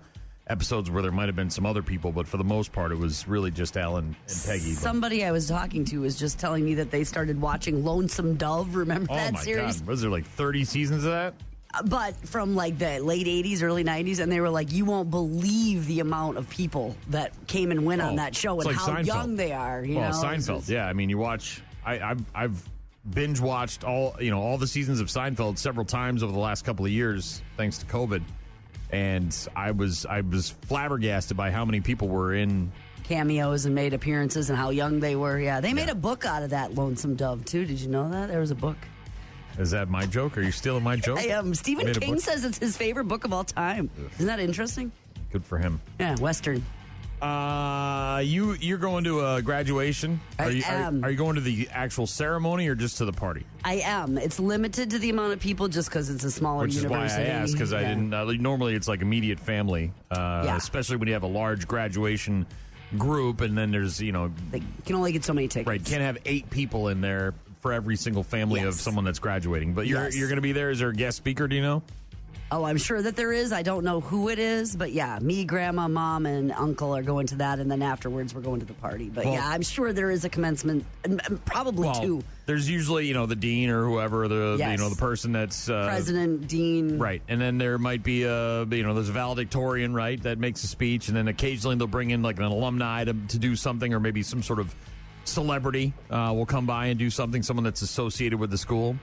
Speaker 1: episodes where there might have been some other people, but for the most part, it was really just Al and Peggy.
Speaker 2: Somebody I was talking to was just telling me that they started watching Lonesome Dove. Remember that series? Oh my
Speaker 1: God. Was there like 30 seasons of that?
Speaker 2: But from like the late 80s, early 90s, and they were like, you won't believe the amount of people that came and went on that show and
Speaker 1: like
Speaker 2: how
Speaker 1: Seinfeld.
Speaker 2: Young they are.
Speaker 1: Seinfeld. Yeah, I mean, you watch. I've binge watched all the seasons of Seinfeld several times over the last couple of years, thanks to COVID. And I was flabbergasted by how many people were in
Speaker 2: cameos and made appearances and how young they were. Yeah, they made a book out of that Lonesome Dove too. Did you know that there was a book?
Speaker 1: Is that my joke? Are you stealing my joke?
Speaker 2: Stephen King says it's his favorite book of all time. Isn't that interesting?
Speaker 1: Good for him.
Speaker 2: Yeah, Western.
Speaker 1: You're going to a graduation?
Speaker 2: I am.
Speaker 1: Are you going to the actual ceremony or just to the party?
Speaker 2: I am. It's limited to the amount of people just because it's a smaller university.
Speaker 1: Which is why I asked, because I didn't. Normally, it's like immediate family, especially when you have a large graduation group, and then there's
Speaker 2: they can only get so many tickets.
Speaker 1: Right, can't have 8 people in there for every single family of someone that's graduating. But you're going to be there. Is there a guest speaker? Do you know?
Speaker 2: Oh, I'm sure that there is. I don't know who it is, but yeah, me, grandma, mom, and uncle are going to that, and then afterwards we're going to the party. But I'm sure there is a commencement, and probably 2.
Speaker 1: There's usually, the dean or whoever, the person that's
Speaker 2: president, dean,
Speaker 1: right, and then there might be there's a valedictorian, right, that makes a speech, and then occasionally they'll bring in like an alumni to do something, or maybe some sort of celebrity will come by and do something, someone that's associated with the school.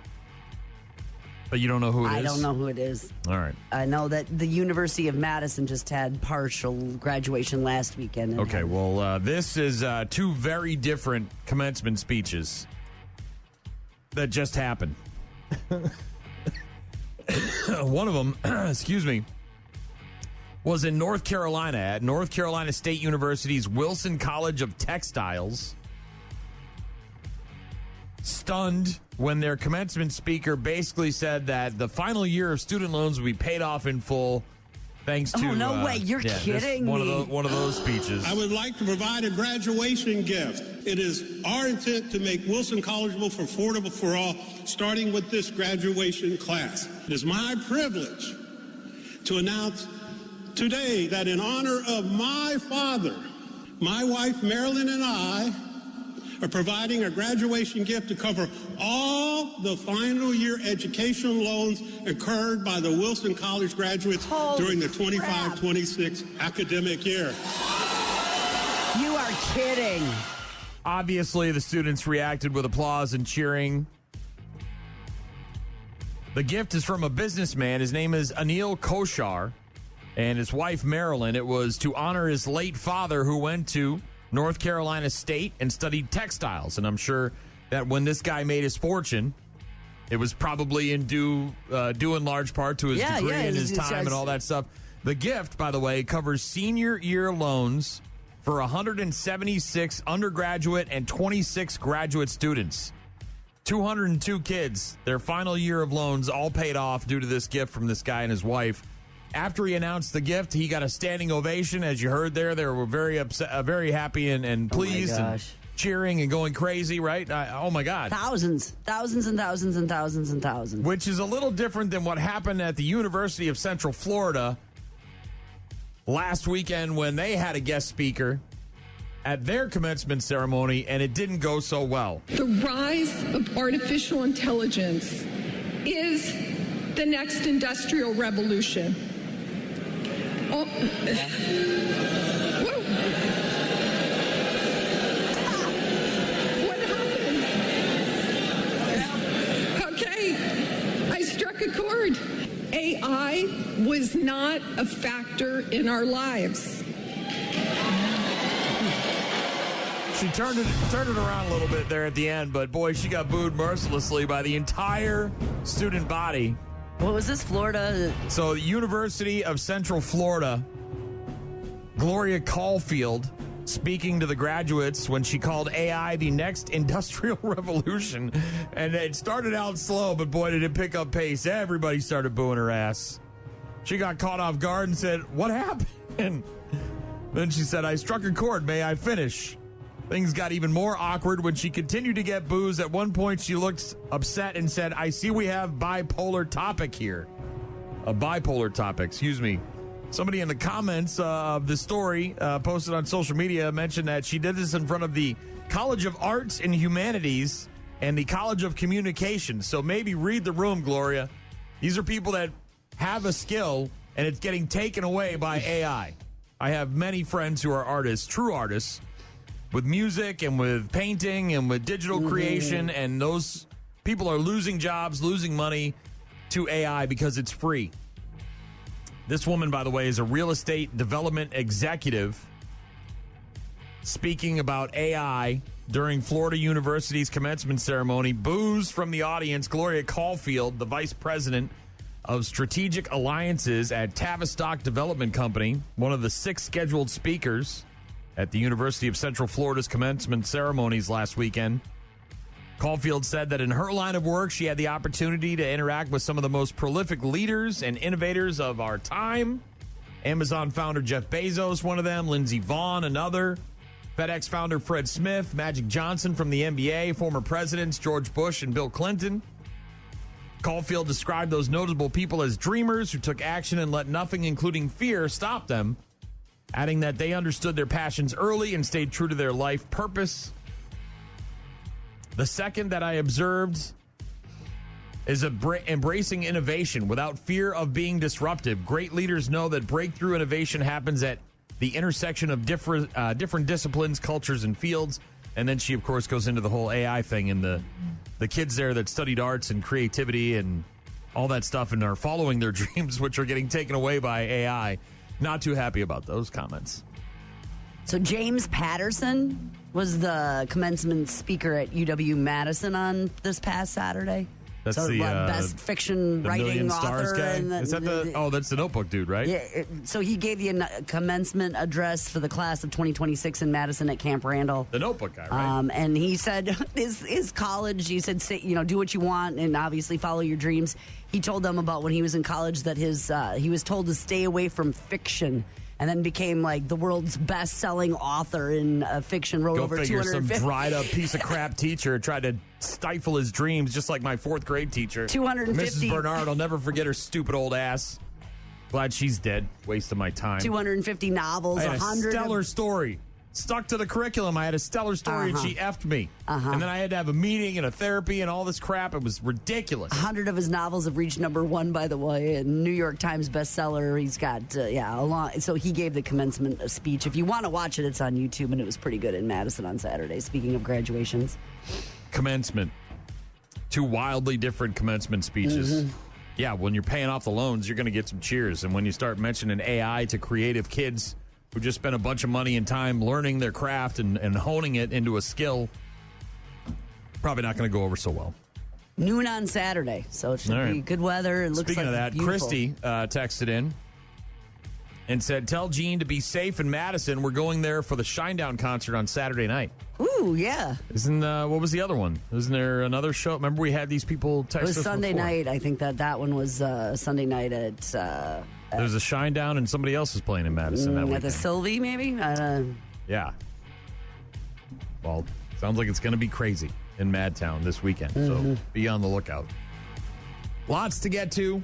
Speaker 1: But you don't know who it is?
Speaker 2: I don't know who it is.
Speaker 1: All right.
Speaker 2: I know that the University of Madison just had partial graduation last weekend.
Speaker 1: Okay, well, this is 2 very different commencement speeches that just happened. One of them, was in North Carolina at North Carolina State University's Wilson College of Textiles. Stunned when their commencement speaker basically said that the final year of student loans will be paid off in full thanks to...
Speaker 2: Oh, no way. You're kidding me.
Speaker 1: One of those speeches.
Speaker 14: I would like to provide a graduation gift. It is our intent to make Wilson collegeable for affordable for all, starting with this graduation class. It is my privilege to announce today that in honor of my father, my wife Marilyn and I are providing a graduation gift to cover all the final year educational loans incurred by the Wilson College graduates during the 25-26 academic year.
Speaker 2: You are kidding.
Speaker 1: Obviously, the students reacted with applause and cheering. The gift is from a businessman. His name is Anil Koshar, and his wife Marilyn. It was to honor his late father, who went to North Carolina State and studied textiles. And I'm sure that when this guy made his fortune, it was probably due in large part to his degree and his time and all that stuff. The gift, by the way, covers senior year loans for 176 undergraduate and 26 graduate students. 202 kids, their final year of loans all paid off due to this gift from this guy and his wife. After he announced the gift, he got a standing ovation. As you heard there, they were very upset, very happy and pleased and cheering and going crazy, right? Oh, my God.
Speaker 2: Thousands and thousands and thousands and thousands.
Speaker 1: Which is a little different than what happened at the University of Central Florida last weekend when they had a guest speaker at their commencement ceremony, and it didn't go so well.
Speaker 15: The rise of artificial intelligence is the next industrial revolution. Oh. Whoa. What happened? Okay, I struck a chord. AI was not a factor in our lives.
Speaker 1: She turned it around a little bit there at the end, but boy, she got booed mercilessly by the entire student body.
Speaker 2: What was this, Florida?
Speaker 1: So, University of Central Florida, Gloria Caulfield speaking to the graduates when she called AI the next industrial revolution. And it started out slow, but boy, did it pick up pace. Everybody started booing her ass. She got caught off guard and said, "What happened?" Then she said, "I struck a chord. May I finish?" Things got even more awkward when she continued to get boos. At one point, she looked upset and said, "I see we have bipolar topic here." A bipolar topic, excuse me. Somebody in the comments of the story posted on social media mentioned that she did this in front of the College of Arts and Humanities and the College of Communication. So maybe read the room, Gloria. These are people that have a skill, and it's getting taken away by AI. I have many friends who are artists, true artists, with music and with painting and with digital creation, and those people are losing jobs, losing money to AI because it's free. This woman, by the way, is a real estate development executive speaking about AI during Florida University's commencement ceremony. Boos from the audience. Gloria Caulfield, the vice president of strategic alliances at Tavistock Development Company, one of the 6 scheduled speakers at the University of Central Florida's commencement ceremonies last weekend. Caulfield said that in her line of work, she had the opportunity to interact with some of the most prolific leaders and innovators of our time. Amazon founder Jeff Bezos, one of them, Lindsey Vonn, another, FedEx founder Fred Smith, Magic Johnson from the NBA, former presidents George Bush and Bill Clinton. Caulfield described those notable people as dreamers who took action and let nothing, including fear, stop them, adding that they understood their passions early and stayed true to their life purpose. The second that I observed is embracing innovation without fear of being disruptive. Great leaders know that breakthrough innovation happens at the intersection of different disciplines, cultures, and fields. And then she, of course, goes into the whole AI thing and the kids there that studied arts and creativity and all that stuff and are following their dreams, which are getting taken away by AI. Not too happy about those comments.
Speaker 2: So James Patterson was the commencement speaker at UW-Madison on this past Saturday.
Speaker 1: That's
Speaker 2: so
Speaker 1: the
Speaker 2: best fiction
Speaker 1: the
Speaker 2: writing
Speaker 1: Million Stars
Speaker 2: author.
Speaker 1: guy?
Speaker 2: And
Speaker 1: Is that that's the Notebook dude, right?
Speaker 2: Yeah. So he gave the commencement address for the class of 2026 in Madison at Camp Randall.
Speaker 1: The Notebook guy, right?
Speaker 2: And he said his college. He said, do what you want and obviously follow your dreams. He told them about when he was in college that he was told to stay away from fiction. And then became like the world's best-selling author in fiction. Wrote over 250.
Speaker 1: Some dried-up piece of crap teacher tried to stifle his dreams, just like my 4th grade teacher,
Speaker 2: 250.
Speaker 1: Mrs. Bernard. I'll never forget her stupid old ass. Glad she's dead. Waste of my time.
Speaker 2: 250 novels,
Speaker 1: I had
Speaker 2: 100
Speaker 1: stellar story. Stuck to the curriculum. I had a stellar story, and she effed me. And then I had to have a meeting and a therapy and all this crap. It was ridiculous.
Speaker 2: 100 of his novels have reached number 1, by the way, and New York Times bestseller. He's got, a long. So he gave the commencement speech. If you want to watch it, it's on YouTube, and it was pretty good in Madison on Saturday. Speaking of graduations,
Speaker 1: commencement. 2 wildly different commencement speeches. Yeah, when you're paying off the loans, you're going to get some cheers. And when you start mentioning AI to creative kids who just spent a bunch of money and time learning their craft and honing it into a skill, probably not going to go over so well.
Speaker 2: Noon on Saturday, so it should be good weather. It looks
Speaker 1: Speaking
Speaker 2: like
Speaker 1: of that,
Speaker 2: beautiful.
Speaker 1: Christy texted in and said, tell Gene to be safe in Madison. We're going there for the Shinedown concert on Saturday night.
Speaker 2: Ooh, yeah.
Speaker 1: Isn't what was the other one? Isn't there another show? Remember we had these people text us
Speaker 2: It was Sunday
Speaker 1: before?
Speaker 2: night. I think that one was Sunday night at...
Speaker 1: There's a Shinedown and somebody else is playing in Madison that
Speaker 2: With
Speaker 1: weekend.
Speaker 2: a Sylvie, maybe?
Speaker 1: Yeah. Well, sounds like it's going to be crazy in Madtown this weekend, so be on the lookout. Lots to get to.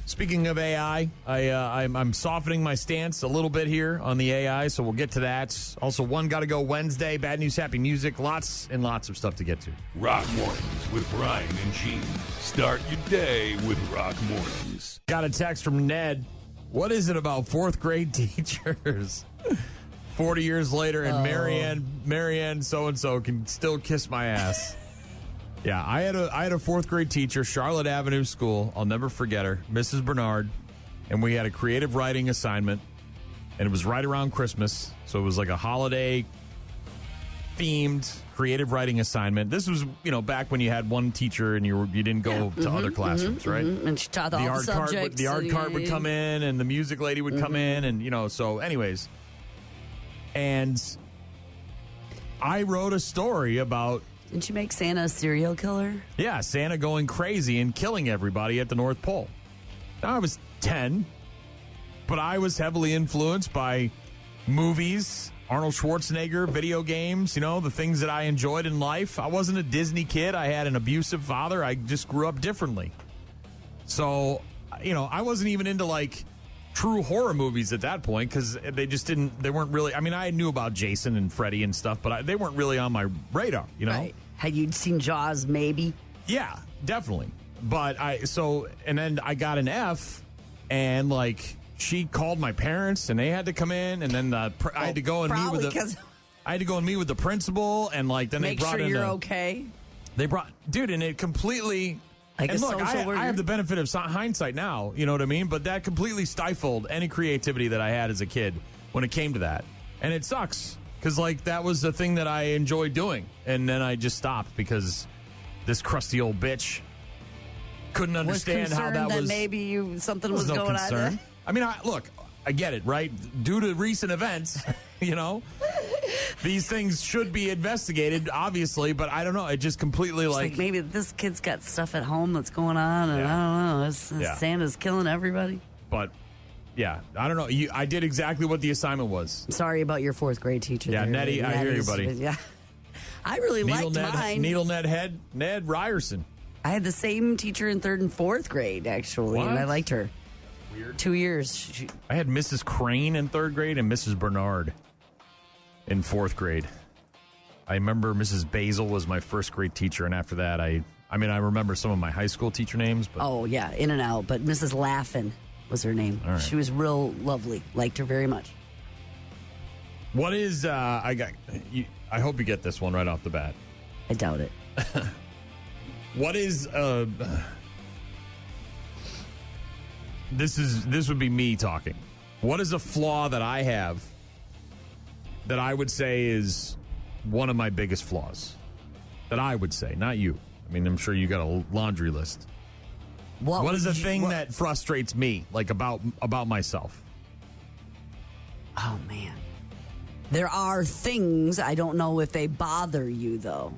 Speaker 1: Speaking of AI, I'm softening my stance a little bit here on the AI, so we'll get to that. Also, One Gotta Go Wednesday, Bad News, Happy Music, lots and lots of stuff to get to.
Speaker 3: Rock Mornings with Brian and Gene. Start your day with Rock Mornings.
Speaker 1: Got a text from Ned. What is it about 4th grade teachers? 40 years later, and Marianne so-and-so can still kiss my ass. Yeah, I had a 4th grade teacher, Charlotte Avenue School. I'll never forget her, Mrs. Bernard. And we had a creative writing assignment, and it was right around Christmas. So it was like a holiday themed creative writing assignment. This was, back when you had one teacher and you didn't go to other classrooms, right?
Speaker 2: And she taught all the subjects.
Speaker 1: The art cart would come in, and the music lady would come in, and so anyways. And I wrote a story about.
Speaker 2: Didn't you make Santa a serial killer?
Speaker 1: Yeah, Santa going crazy and killing everybody at the North Pole. Now, I was 10, but I was heavily influenced by movies, Arnold Schwarzenegger, video games, the things that I enjoyed in life. I wasn't a Disney kid. I had an abusive father. I just grew up differently. So, I wasn't even into true horror movies at that point because they weren't really, I knew about Jason and Freddy and stuff, but they weren't really on my radar, Right.
Speaker 2: Had you seen Jaws, maybe?
Speaker 1: Yeah, definitely. But then I got an F, and she called my parents, and they had to come in, and then I had to go and meet with the principal, and then they brought in.
Speaker 2: Make sure you're okay.
Speaker 1: They brought, dude, and it completely. And look, I have the benefit of hindsight now, you know what I mean? But that completely stifled any creativity that I had as a kid when it came to that. And it sucks because, that was the thing that I enjoyed doing. And then I just stopped because this crusty old bitch couldn't understand how that was.
Speaker 2: Maybe something was going on there.
Speaker 1: I get it, right? Due to recent events, these things should be investigated, obviously, but I don't know. It just completely
Speaker 2: maybe this kid's got stuff at home that's going on, and I don't know. Santa's killing everybody.
Speaker 1: But, yeah, I don't know. I did exactly what the assignment was.
Speaker 2: I'm sorry about your 4th grade teacher.
Speaker 1: Yeah, Nettie, I hear you, buddy.
Speaker 2: Yeah. I really liked mine.
Speaker 1: Needle Ned Ryerson.
Speaker 2: I had the same teacher in 3rd and 4th grade, actually, and I liked her.
Speaker 1: Weird.
Speaker 2: 2 years.
Speaker 1: I had Mrs. Crane in 3rd grade and Mrs. Bernard in 4th grade. I remember Mrs. Basil was my 1st grade teacher, and after that, I remember some of my high school teacher names. But
Speaker 2: oh, yeah, in and out. But Mrs. Laughin was her name.
Speaker 1: All right.
Speaker 2: She was real lovely. Liked her very much.
Speaker 1: What is, I hope you get this one right off the bat.
Speaker 2: I doubt it.
Speaker 1: What is, this would be me talking. What is a flaw that I have that I would say is one of my biggest flaws? That I would say, not you. I'm sure you got a laundry list. What is a thing that frustrates me, about myself?
Speaker 2: Oh, man. There are things, I don't know if they bother you, though.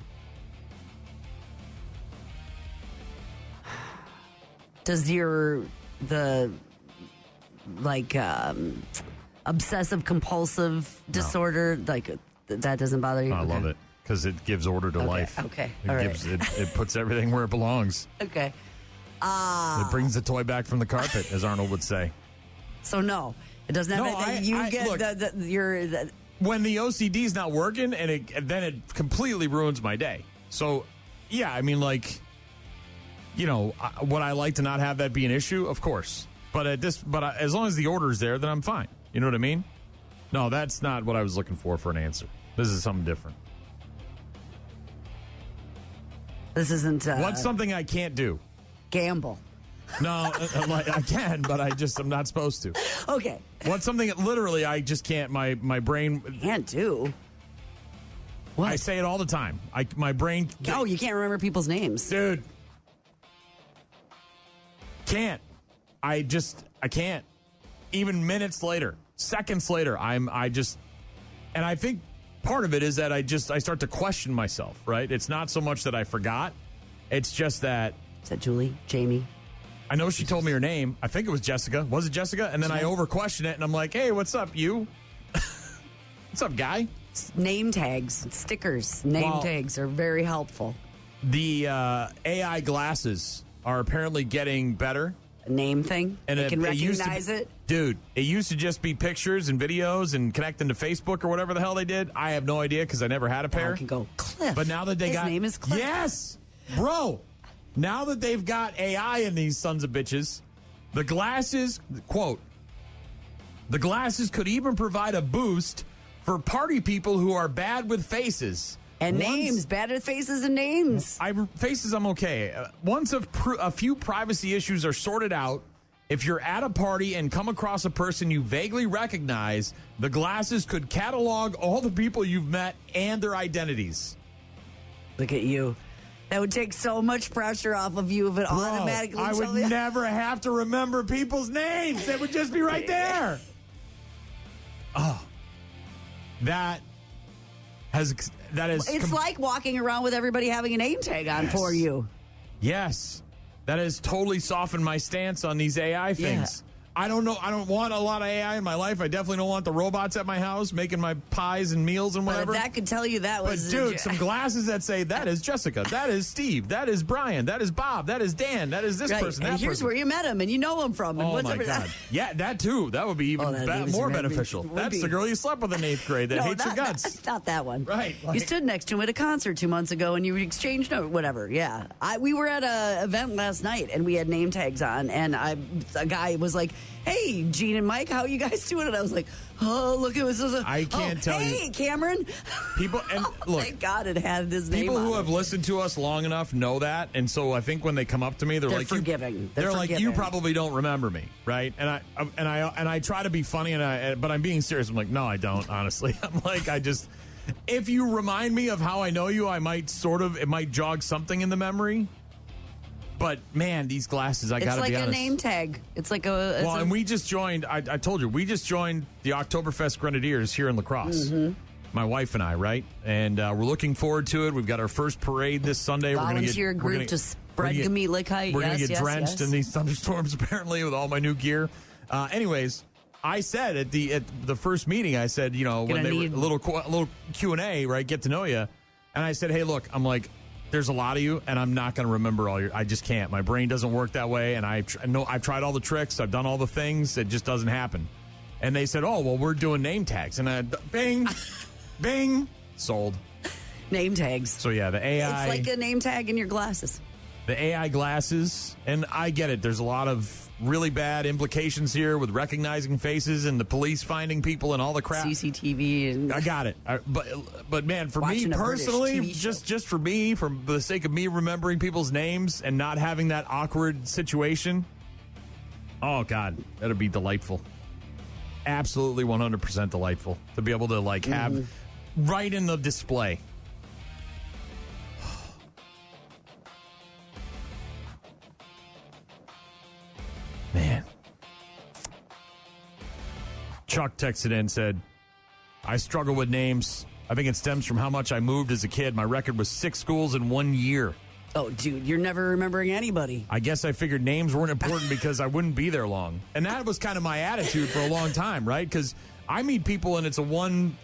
Speaker 2: Does obsessive compulsive disorder, that doesn't bother you?
Speaker 1: I love it because it gives order to life.
Speaker 2: Okay.
Speaker 1: It puts everything where it belongs.
Speaker 2: Okay.
Speaker 1: It brings the toy back from the carpet, as Arnold would say.
Speaker 2: So no, it doesn't have anything.
Speaker 1: When the OCD's not working, and then it completely ruins my day. So, yeah, I mean, like, you know, would I like to not have that be an issue? Of course. But as long as the order's there, then I'm fine. You know what I mean? No, that's not what I was looking for an answer. This is something different.
Speaker 2: This isn't...
Speaker 1: What's something I can't do?
Speaker 2: Gamble.
Speaker 1: No, I can, but I'm not supposed to.
Speaker 2: Okay.
Speaker 1: What's something that literally I just can't, my brain...
Speaker 2: Can't do? What?
Speaker 1: I say it all the time. My brain...
Speaker 2: Oh, you can't remember people's names.
Speaker 1: Dude. Can't. I can't. Even minutes later, seconds later, and I think part of it is that I start to question myself, right? It's not so much that I forgot. It's just that...
Speaker 2: Is that Julie? Jamie?
Speaker 1: I know she told me her name. I think it was Jessica. Was it Jessica? And then I over-question it, and I'm like, hey, what's up, you? What's up, guy?
Speaker 2: Name tags, stickers, tags are very helpful.
Speaker 1: The AI glasses are apparently getting better.
Speaker 2: A name thing? And it can recognize it?
Speaker 1: Dude, it used to just be pictures and videos and connecting to Facebook or whatever the hell they did. I have no idea because I never had a pair.
Speaker 2: I can go, Cliff.
Speaker 1: But now that
Speaker 2: His name is Cliff.
Speaker 1: Yes! Bro! Now that they've got AI in these sons of bitches, the glasses, quote, the glasses could even provide a boost for party people who are bad with faces.
Speaker 2: And names, bad with faces and names.
Speaker 1: Faces, I'm okay. Once a few privacy issues are sorted out, if you're at a party and come across a person you vaguely recognize, the glasses could catalog all the people you've met and their identities.
Speaker 2: Look at you. That would take so much pressure off of you if it automatically...
Speaker 1: I would never have to remember people's names. They would just be right there. Oh. That is...
Speaker 2: It's like walking around with everybody having a name tag on for you.
Speaker 1: Yes. That has totally softened my stance on these AI things. I don't know. I don't want a lot of AI in my life. I definitely don't want the robots at my house making my pies and meals and whatever.
Speaker 2: But that could tell you that was...
Speaker 1: But, dude, some glasses that say, that is Jessica, that is Steve, that is Brian, that is Bob, that is Dan, that is this person, that
Speaker 2: and here's
Speaker 1: person.
Speaker 2: where you met him, and you know him from. And
Speaker 1: oh, my God. Yeah, that, too. That would be even more beneficial. That's the girl you slept with in 8th grade that hates your guts.
Speaker 2: Not that one.
Speaker 1: Right.
Speaker 2: You stood next to him at a concert 2 months ago, and you exchanged whatever. Yeah. We were at an event last night, and we had name tags on, and a guy was like, hey, Gene and Mike, how you guys doing? And I was like, oh, look at this.
Speaker 1: I can't tell you.
Speaker 2: Hey, Cameron.
Speaker 1: People, and look.
Speaker 2: Thank God it had his name
Speaker 1: People
Speaker 2: on
Speaker 1: who
Speaker 2: it.
Speaker 1: have listened to us long enough know that. And so I think when they come up to me, they're like,
Speaker 2: forgiving.
Speaker 1: They're like, you probably don't remember me, right? And I try to be funny, but I'm being serious. I'm like, no, I don't, honestly. I'm like, if you remind me of how I know you, it might jog something in the memory. But, man, these glasses, I got to be honest.
Speaker 2: It's like a name tag. It's like a...
Speaker 1: and we just joined, I told you, we just joined the Oktoberfest Grenadiers here in La Crosse. Mm-hmm. My wife and I, right? And we're looking forward to it. We've got our first parade this Sunday.
Speaker 2: Volunteer group to spread Gemütlich height.
Speaker 1: We're going to get drenched in these thunderstorms, apparently, with all my new gear. Anyways, I said at the first meeting, I said, you know, when they were a little Q&A, right, get to know you. And I said, hey, look, I'm like... There's a lot of you, and I'm not going to remember all your... I just can't. My brain doesn't work that way, and I've tried all the tricks. I've done all the things. It just doesn't happen. And they said, oh, well, we're doing name tags. And I... Bing! Bing! Sold.
Speaker 2: Name tags.
Speaker 1: So, yeah, the AI...
Speaker 2: It's like a name tag in your glasses.
Speaker 1: The AI glasses, and I get it. There's a lot of really bad implications here with recognizing faces and the police finding people and all the crap.
Speaker 2: CCTV. And
Speaker 1: I got it. But man, for me personally, just for me, for the sake of me remembering people's names and not having that awkward situation, oh, God, that'd be delightful. Absolutely 100% delightful to be able to, like, have right in the display. Man. Chuck texted in and said, I struggle with names. I think it stems from how much I moved as a kid. My record was 6 schools in 1 year.
Speaker 2: Oh, dude, you're never remembering anybody.
Speaker 1: I guess I figured names weren't important because I wouldn't be there long. And that was kind of my attitude for a long time, right? Because I meet people and it's a one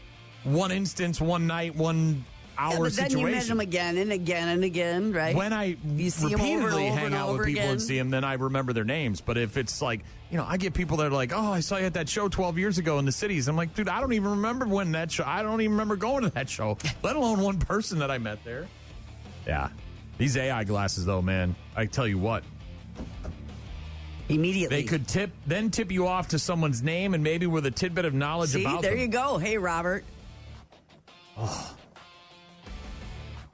Speaker 1: instance, one night, one
Speaker 2: but
Speaker 1: situation.
Speaker 2: Then you met him again and again and again, right?
Speaker 1: When I
Speaker 2: you see
Speaker 1: repeatedly
Speaker 2: him over
Speaker 1: hang out with people
Speaker 2: again.
Speaker 1: and see them, then I remember their names. But if it's like, I get people that are like, oh, I saw you at that show 12 years ago in the cities. I'm like, dude, I don't even remember when that show. I don't even remember going to that show, let alone one person that I met there. Yeah. These AI glasses, though, man, I tell you what.
Speaker 2: Immediately.
Speaker 1: They could tip you off to someone's name and maybe with a tidbit of knowledge about
Speaker 2: there
Speaker 1: them.
Speaker 2: you go. Hey, Robert.
Speaker 1: Oh.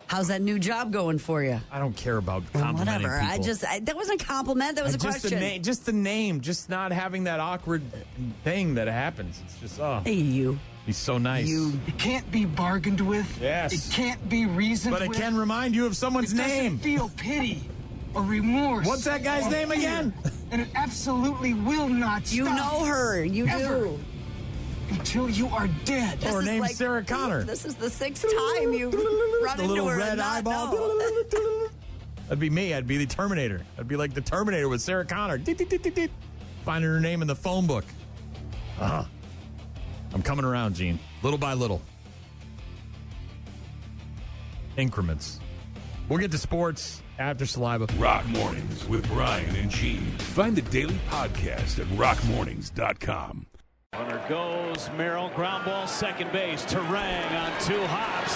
Speaker 2: How's that new job going for you?
Speaker 1: I don't care about complimenting
Speaker 2: whatever.
Speaker 1: people.
Speaker 2: That wasn't a compliment. That was a question.
Speaker 1: Just the name. Just not having that awkward thing that happens. It's just,
Speaker 2: Hey, you.
Speaker 1: He's so nice.
Speaker 16: It can't be bargained with.
Speaker 1: Yes.
Speaker 16: It can't be reasoned with.
Speaker 1: But it can remind you of someone's name.
Speaker 16: It doesn't feel pity or remorse.
Speaker 1: What's that guy's name again?
Speaker 16: And it absolutely will not stop.
Speaker 2: You know her. You
Speaker 16: ever.
Speaker 2: do.
Speaker 16: Until you are dead.
Speaker 1: Her name's Sarah Connor.
Speaker 2: This is the 6th time you've run
Speaker 1: the
Speaker 2: into
Speaker 1: little
Speaker 2: her.
Speaker 1: red eyeball. That'd be me. I'd be the Terminator. I'd be like the Terminator with Sarah Connor. Finding her name in the phone book. I'm coming around, Gene. Little by little. Increments. We'll get to sports after Saliva.
Speaker 3: Rock Mornings with Brian and Gene. Find the daily podcast at rockmornings.com.
Speaker 6: Runner goes, Merrill, ground ball, second base, Terang on 2 hops.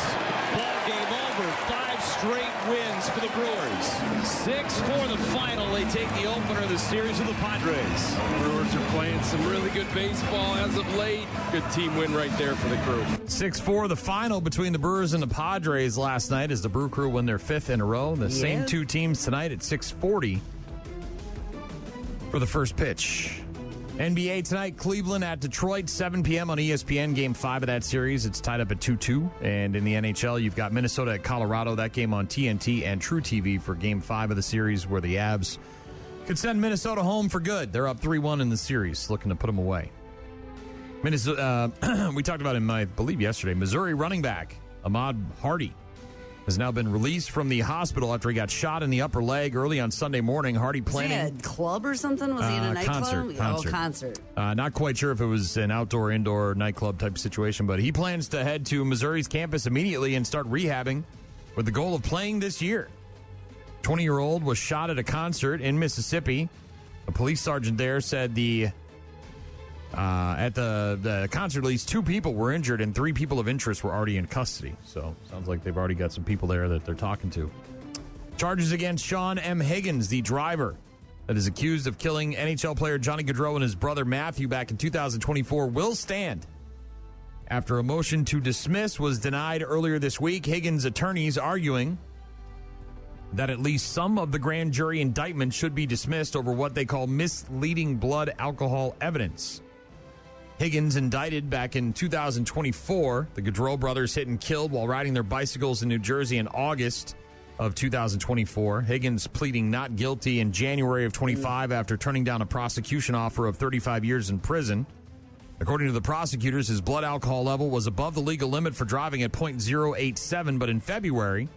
Speaker 6: Ball game over, 5 straight wins for the Brewers. 6-4 the final. They take the opener of the series of the Padres.
Speaker 7: The Brewers are playing some really good baseball as of late. Good team win right there for the Crew.
Speaker 1: 6-4 the final between the Brewers and the Padres last night as the Brew Crew won their 5th in a row. The same 2 teams tonight at 6:40 for the first pitch. NBA tonight, Cleveland at Detroit, 7 p.m. on ESPN, Game 5 of that series. It's tied up at 2-2. And in the NHL, you've got Minnesota at Colorado. That game on TNT and True TV for Game 5 of the series, where the Avs could send Minnesota home for good. They're up 3-1 in the series, looking to put them away. Minnesota, we talked about him, I believe, yesterday. Missouri running back Ahmad Hardy has now been released from the hospital after he got shot in the upper leg early on Sunday morning. Hardy planning.
Speaker 2: Was he at a club or something? Was he in a nightclub?
Speaker 1: Concert. Not quite sure if it was an outdoor-indoor nightclub type of situation, but he plans to head to Missouri's campus immediately and start rehabbing with the goal of playing this year. 20-year-old was shot at a concert in Mississippi. A police sergeant there said at the concert, at least 2 people were injured and 3 people of interest were already in custody. So sounds like they've already got some people there that they're talking to. Charges against Sean M. Higgins, the driver that is accused of killing NHL player Johnny Gaudreau and his brother Matthew back in 2024, will stand after a motion to dismiss was denied earlier this week. Higgins' attorneys arguing that at least some of the grand jury indictment should be dismissed over what they call misleading blood alcohol evidence. Higgins indicted back in 2024. The Gaudreau brothers hit and killed while riding their bicycles in New Jersey in August of 2024. Higgins pleading not guilty in January of 25 after turning down a prosecution offer of 35 years in prison. According to the prosecutors, his blood alcohol level was above the legal limit for driving at .087, but in February,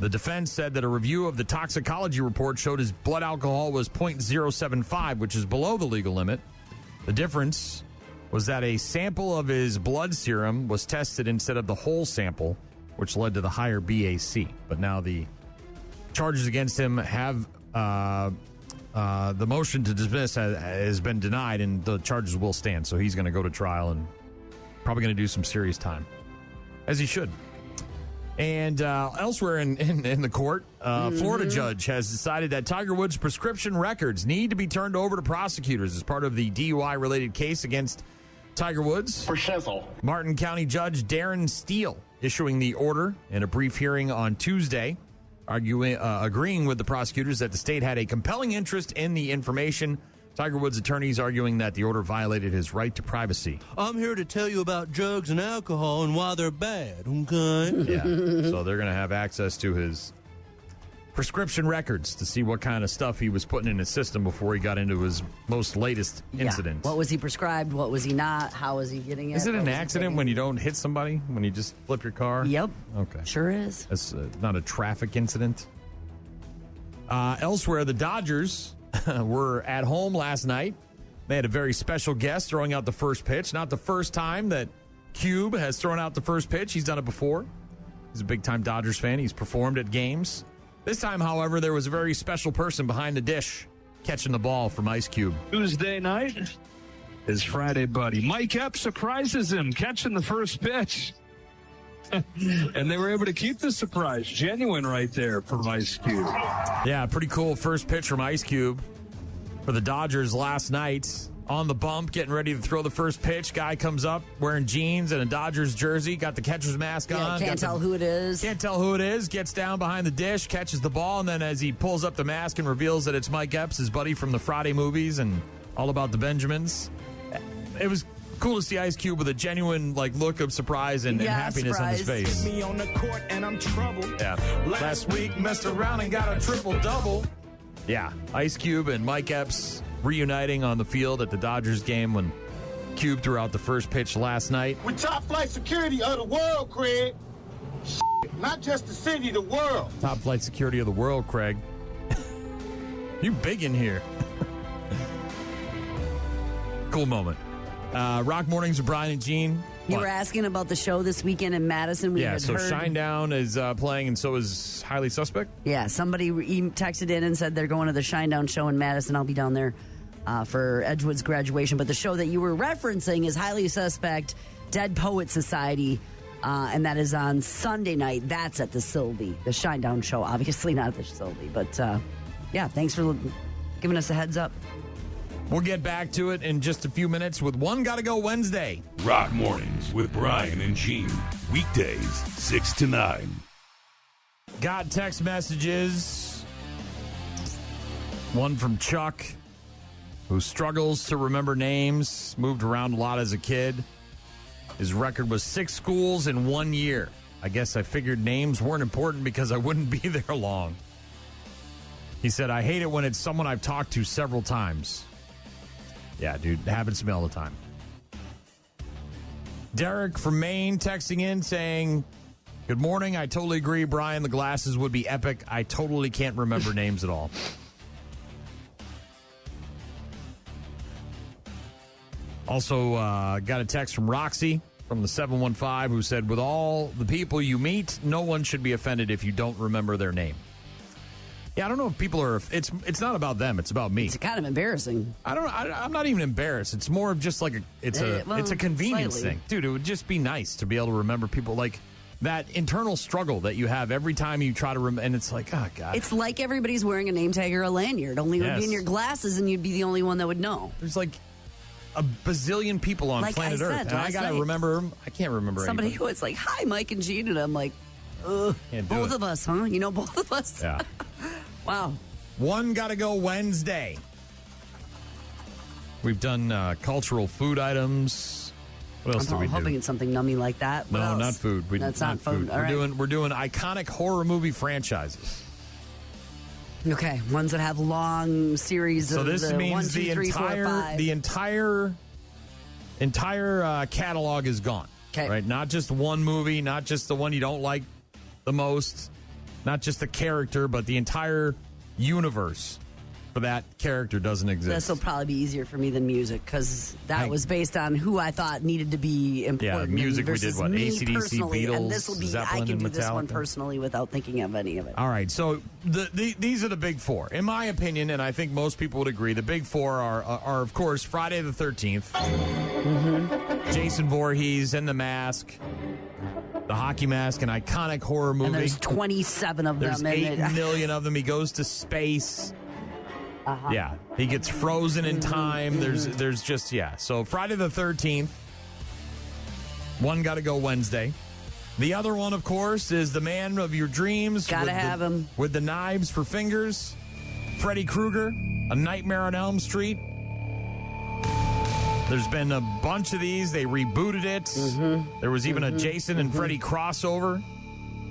Speaker 1: the defense said that a review of the toxicology report showed his blood alcohol was .075, which is below the legal limit. The difference was that a sample of his blood serum was tested instead of the whole sample, which led to the higher BAC. But now the charges against him have the motion to dismiss has been denied, and the charges will stand. So he's going to go to trial and probably going to do some serious time, as he should. And elsewhere in the court, Florida judge has decided that Tiger Woods' prescription records need to be turned over to prosecutors as part of the DUI-related case against Tiger Woods.
Speaker 10: For shizzle.
Speaker 1: Martin County Judge Darren Steele issuing the order in a brief hearing on Tuesday, agreeing with the prosecutors that the state had a compelling interest in the information. Tiger Woods' attorneys arguing that the order violated his right to privacy.
Speaker 17: I'm here to tell you about drugs and alcohol and why they're bad, okay?
Speaker 1: Yeah, so they're going to have access to his prescription records to see what kind of stuff he was putting in his system before he got into his most latest incident.
Speaker 2: What was he prescribed? What was he not? How was he getting it?
Speaker 1: Is it an accident when you don't hit somebody? When you just flip your car?
Speaker 2: Yep.
Speaker 1: Okay.
Speaker 2: Sure is.
Speaker 1: It's not a traffic incident. Elsewhere, the Dodgers were at home last night. They had a very special guest throwing out the first pitch. Not the first time that Cube has thrown out the first pitch. He's done it before. He's a big-time Dodgers fan. He's performed at games. This time, however, there was a very special person behind the dish catching the ball from Ice Cube.
Speaker 18: Tuesday night, his Friday buddy Mike Epps surprises him catching the first pitch. And they were able to keep the surprise genuine right there from Ice Cube.
Speaker 1: Yeah, pretty cool first pitch from Ice Cube for the Dodgers last night. On the bump, getting ready to throw the first pitch. Guy comes up wearing jeans and a Dodgers jersey, got the catcher's mask on.
Speaker 2: Can't tell who it is.
Speaker 1: Can't tell who it is. Gets down behind the dish, catches the ball, and then as he pulls up the mask and reveals that it's Mike Epps, his buddy from the Friday movies and All About the Benjamins. It was cool to see Ice Cube with a genuine look of surprise and happiness on his face.
Speaker 19: Me on the court and I'm troubled.
Speaker 1: Yeah. Last week messed around and got a triple-double. Yeah. Ice Cube and Mike Epps reuniting on the field at the Dodgers game when Cube threw out the first pitch last night.
Speaker 10: We're top flight security of the world, Craig. Not just the city, the world.
Speaker 1: Top flight security of the world, Craig. You big in here. Cool moment. Rock Mornings with Brian and Gene.
Speaker 2: You were asking about the show this weekend in Madison. We had
Speaker 1: so
Speaker 2: heard.
Speaker 1: Shinedown is playing, and so is Highly Suspect.
Speaker 2: Yeah, somebody texted in and said they're going to the Shinedown show in Madison. I'll be down there for Edgewood's graduation. But the show that you were referencing is Highly Suspect, Dead Poet Society, and that is on Sunday night. That's at the Sylvie, the Shinedown show. Obviously not at the Sylvie, but yeah, thanks for giving us a heads up.
Speaker 1: We'll get back to it in just a few minutes with One Gotta Go Wednesday.
Speaker 3: Rock Mornings with Brian and Gene. Weekdays, 6 to 9.
Speaker 1: Got text messages. One from Chuck, who struggles to remember names, moved around a lot as a kid. His record was 6 schools in 1 year. I guess I figured names weren't important because I wouldn't be there long. He said, I hate it when it's someone I've talked to several times. Yeah, dude, it happens to me all the time. Derek from Maine texting in saying, good morning. I totally agree, Brian. The glasses would be epic. I totally can't remember names at all. Also, got a text from Roxy from the 715 who said, with all the people you meet, no one should be offended if you don't remember their name. Yeah, I don't know if people are. It's not about them. It's about me.
Speaker 2: It's kind of embarrassing.
Speaker 1: I'm not even embarrassed. It's more of just like it's a convenience thing, dude. It would just be nice to be able to remember people, like that internal struggle that you have every time you try to remember. And it's like, oh god,
Speaker 2: it's like everybody's wearing a name tag or a lanyard. Only it would be in your glasses, and you'd be the only one that would know.
Speaker 1: There's like a bazillion people on planet Earth, and I gotta remember them. I can't remember
Speaker 2: somebody
Speaker 1: anybody.
Speaker 2: who it's like, hi, Mike and Gene, and I'm like, both of us, huh? You know, both of us.
Speaker 1: Yeah.
Speaker 2: Wow.
Speaker 1: One Gotta Go Wednesday. We've done cultural food items. What else do we do?
Speaker 2: I'm hoping it's something nummy like that. What
Speaker 1: no,
Speaker 2: else?
Speaker 1: not food.
Speaker 2: That's not food. All right.
Speaker 1: We're doing iconic horror movie franchises.
Speaker 2: Okay, ones that have long series.
Speaker 1: So
Speaker 2: of
Speaker 1: this means
Speaker 2: 1, 2,
Speaker 1: the
Speaker 2: 3, 4, 5.
Speaker 1: entire catalog is gone.
Speaker 2: Okay.
Speaker 1: Right? Not just one movie, not just the one you don't like the most. Not just the character, but the entire universe for that character doesn't exist.
Speaker 2: This will probably be easier for me than music because that was based on who I thought needed to be important.
Speaker 1: Yeah, music we did what? AC/DC, Beatles,
Speaker 2: and this will be.
Speaker 1: Zeppelin,
Speaker 2: I can do
Speaker 1: and
Speaker 2: this one
Speaker 1: Metallica.
Speaker 2: personally without thinking of any of it.
Speaker 1: All right, so these are the big four, in my opinion, and I think most people would agree. The big four are of course Friday the 13th, Jason Voorhees and The Mask. The Hockey Mask, an iconic horror movie.
Speaker 2: And there's 27 of
Speaker 1: There's
Speaker 2: them.
Speaker 1: 8 million of them. He goes to space. Yeah, he gets frozen in time. There's just, So Friday the 13th, One Gotta Go Wednesday. The other one, of course, is the man of your dreams.
Speaker 2: Gotta have him.
Speaker 1: With the knives for fingers. Freddy Krueger, A Nightmare on Elm Street. There's been a bunch of these. They rebooted it. There was even a Jason and Freddy crossover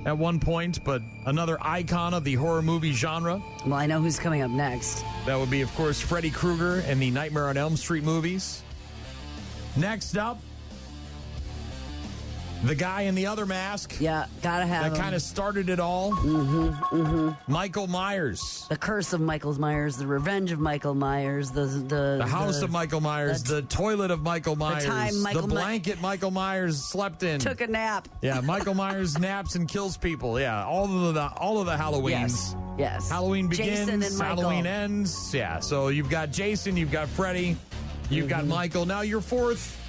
Speaker 1: at one point, but another icon of the horror movie genre.
Speaker 2: Well, I know who's coming up next.
Speaker 1: That would be, of course, Freddy Krueger and the Nightmare on Elm Street movies. Next up, The guy in the other mask.
Speaker 2: Yeah, gotta have
Speaker 1: That
Speaker 2: him.
Speaker 1: kind of started it all. Michael Myers.
Speaker 2: The curse of Michael Myers, the revenge of Michael Myers, the
Speaker 1: house of Michael Myers, the toilet of Michael Myers,
Speaker 2: time Michael
Speaker 1: the blanket Michael Myers slept in.
Speaker 2: took a nap.
Speaker 1: Yeah, Michael Myers naps and kills people. Yeah, all of the Halloweens.
Speaker 2: Yes.
Speaker 1: Halloween begins,
Speaker 2: Jason and Michael.
Speaker 1: Halloween ends. Yeah, so you've got Jason, you've got Freddy, you've got Michael. Now your fourth.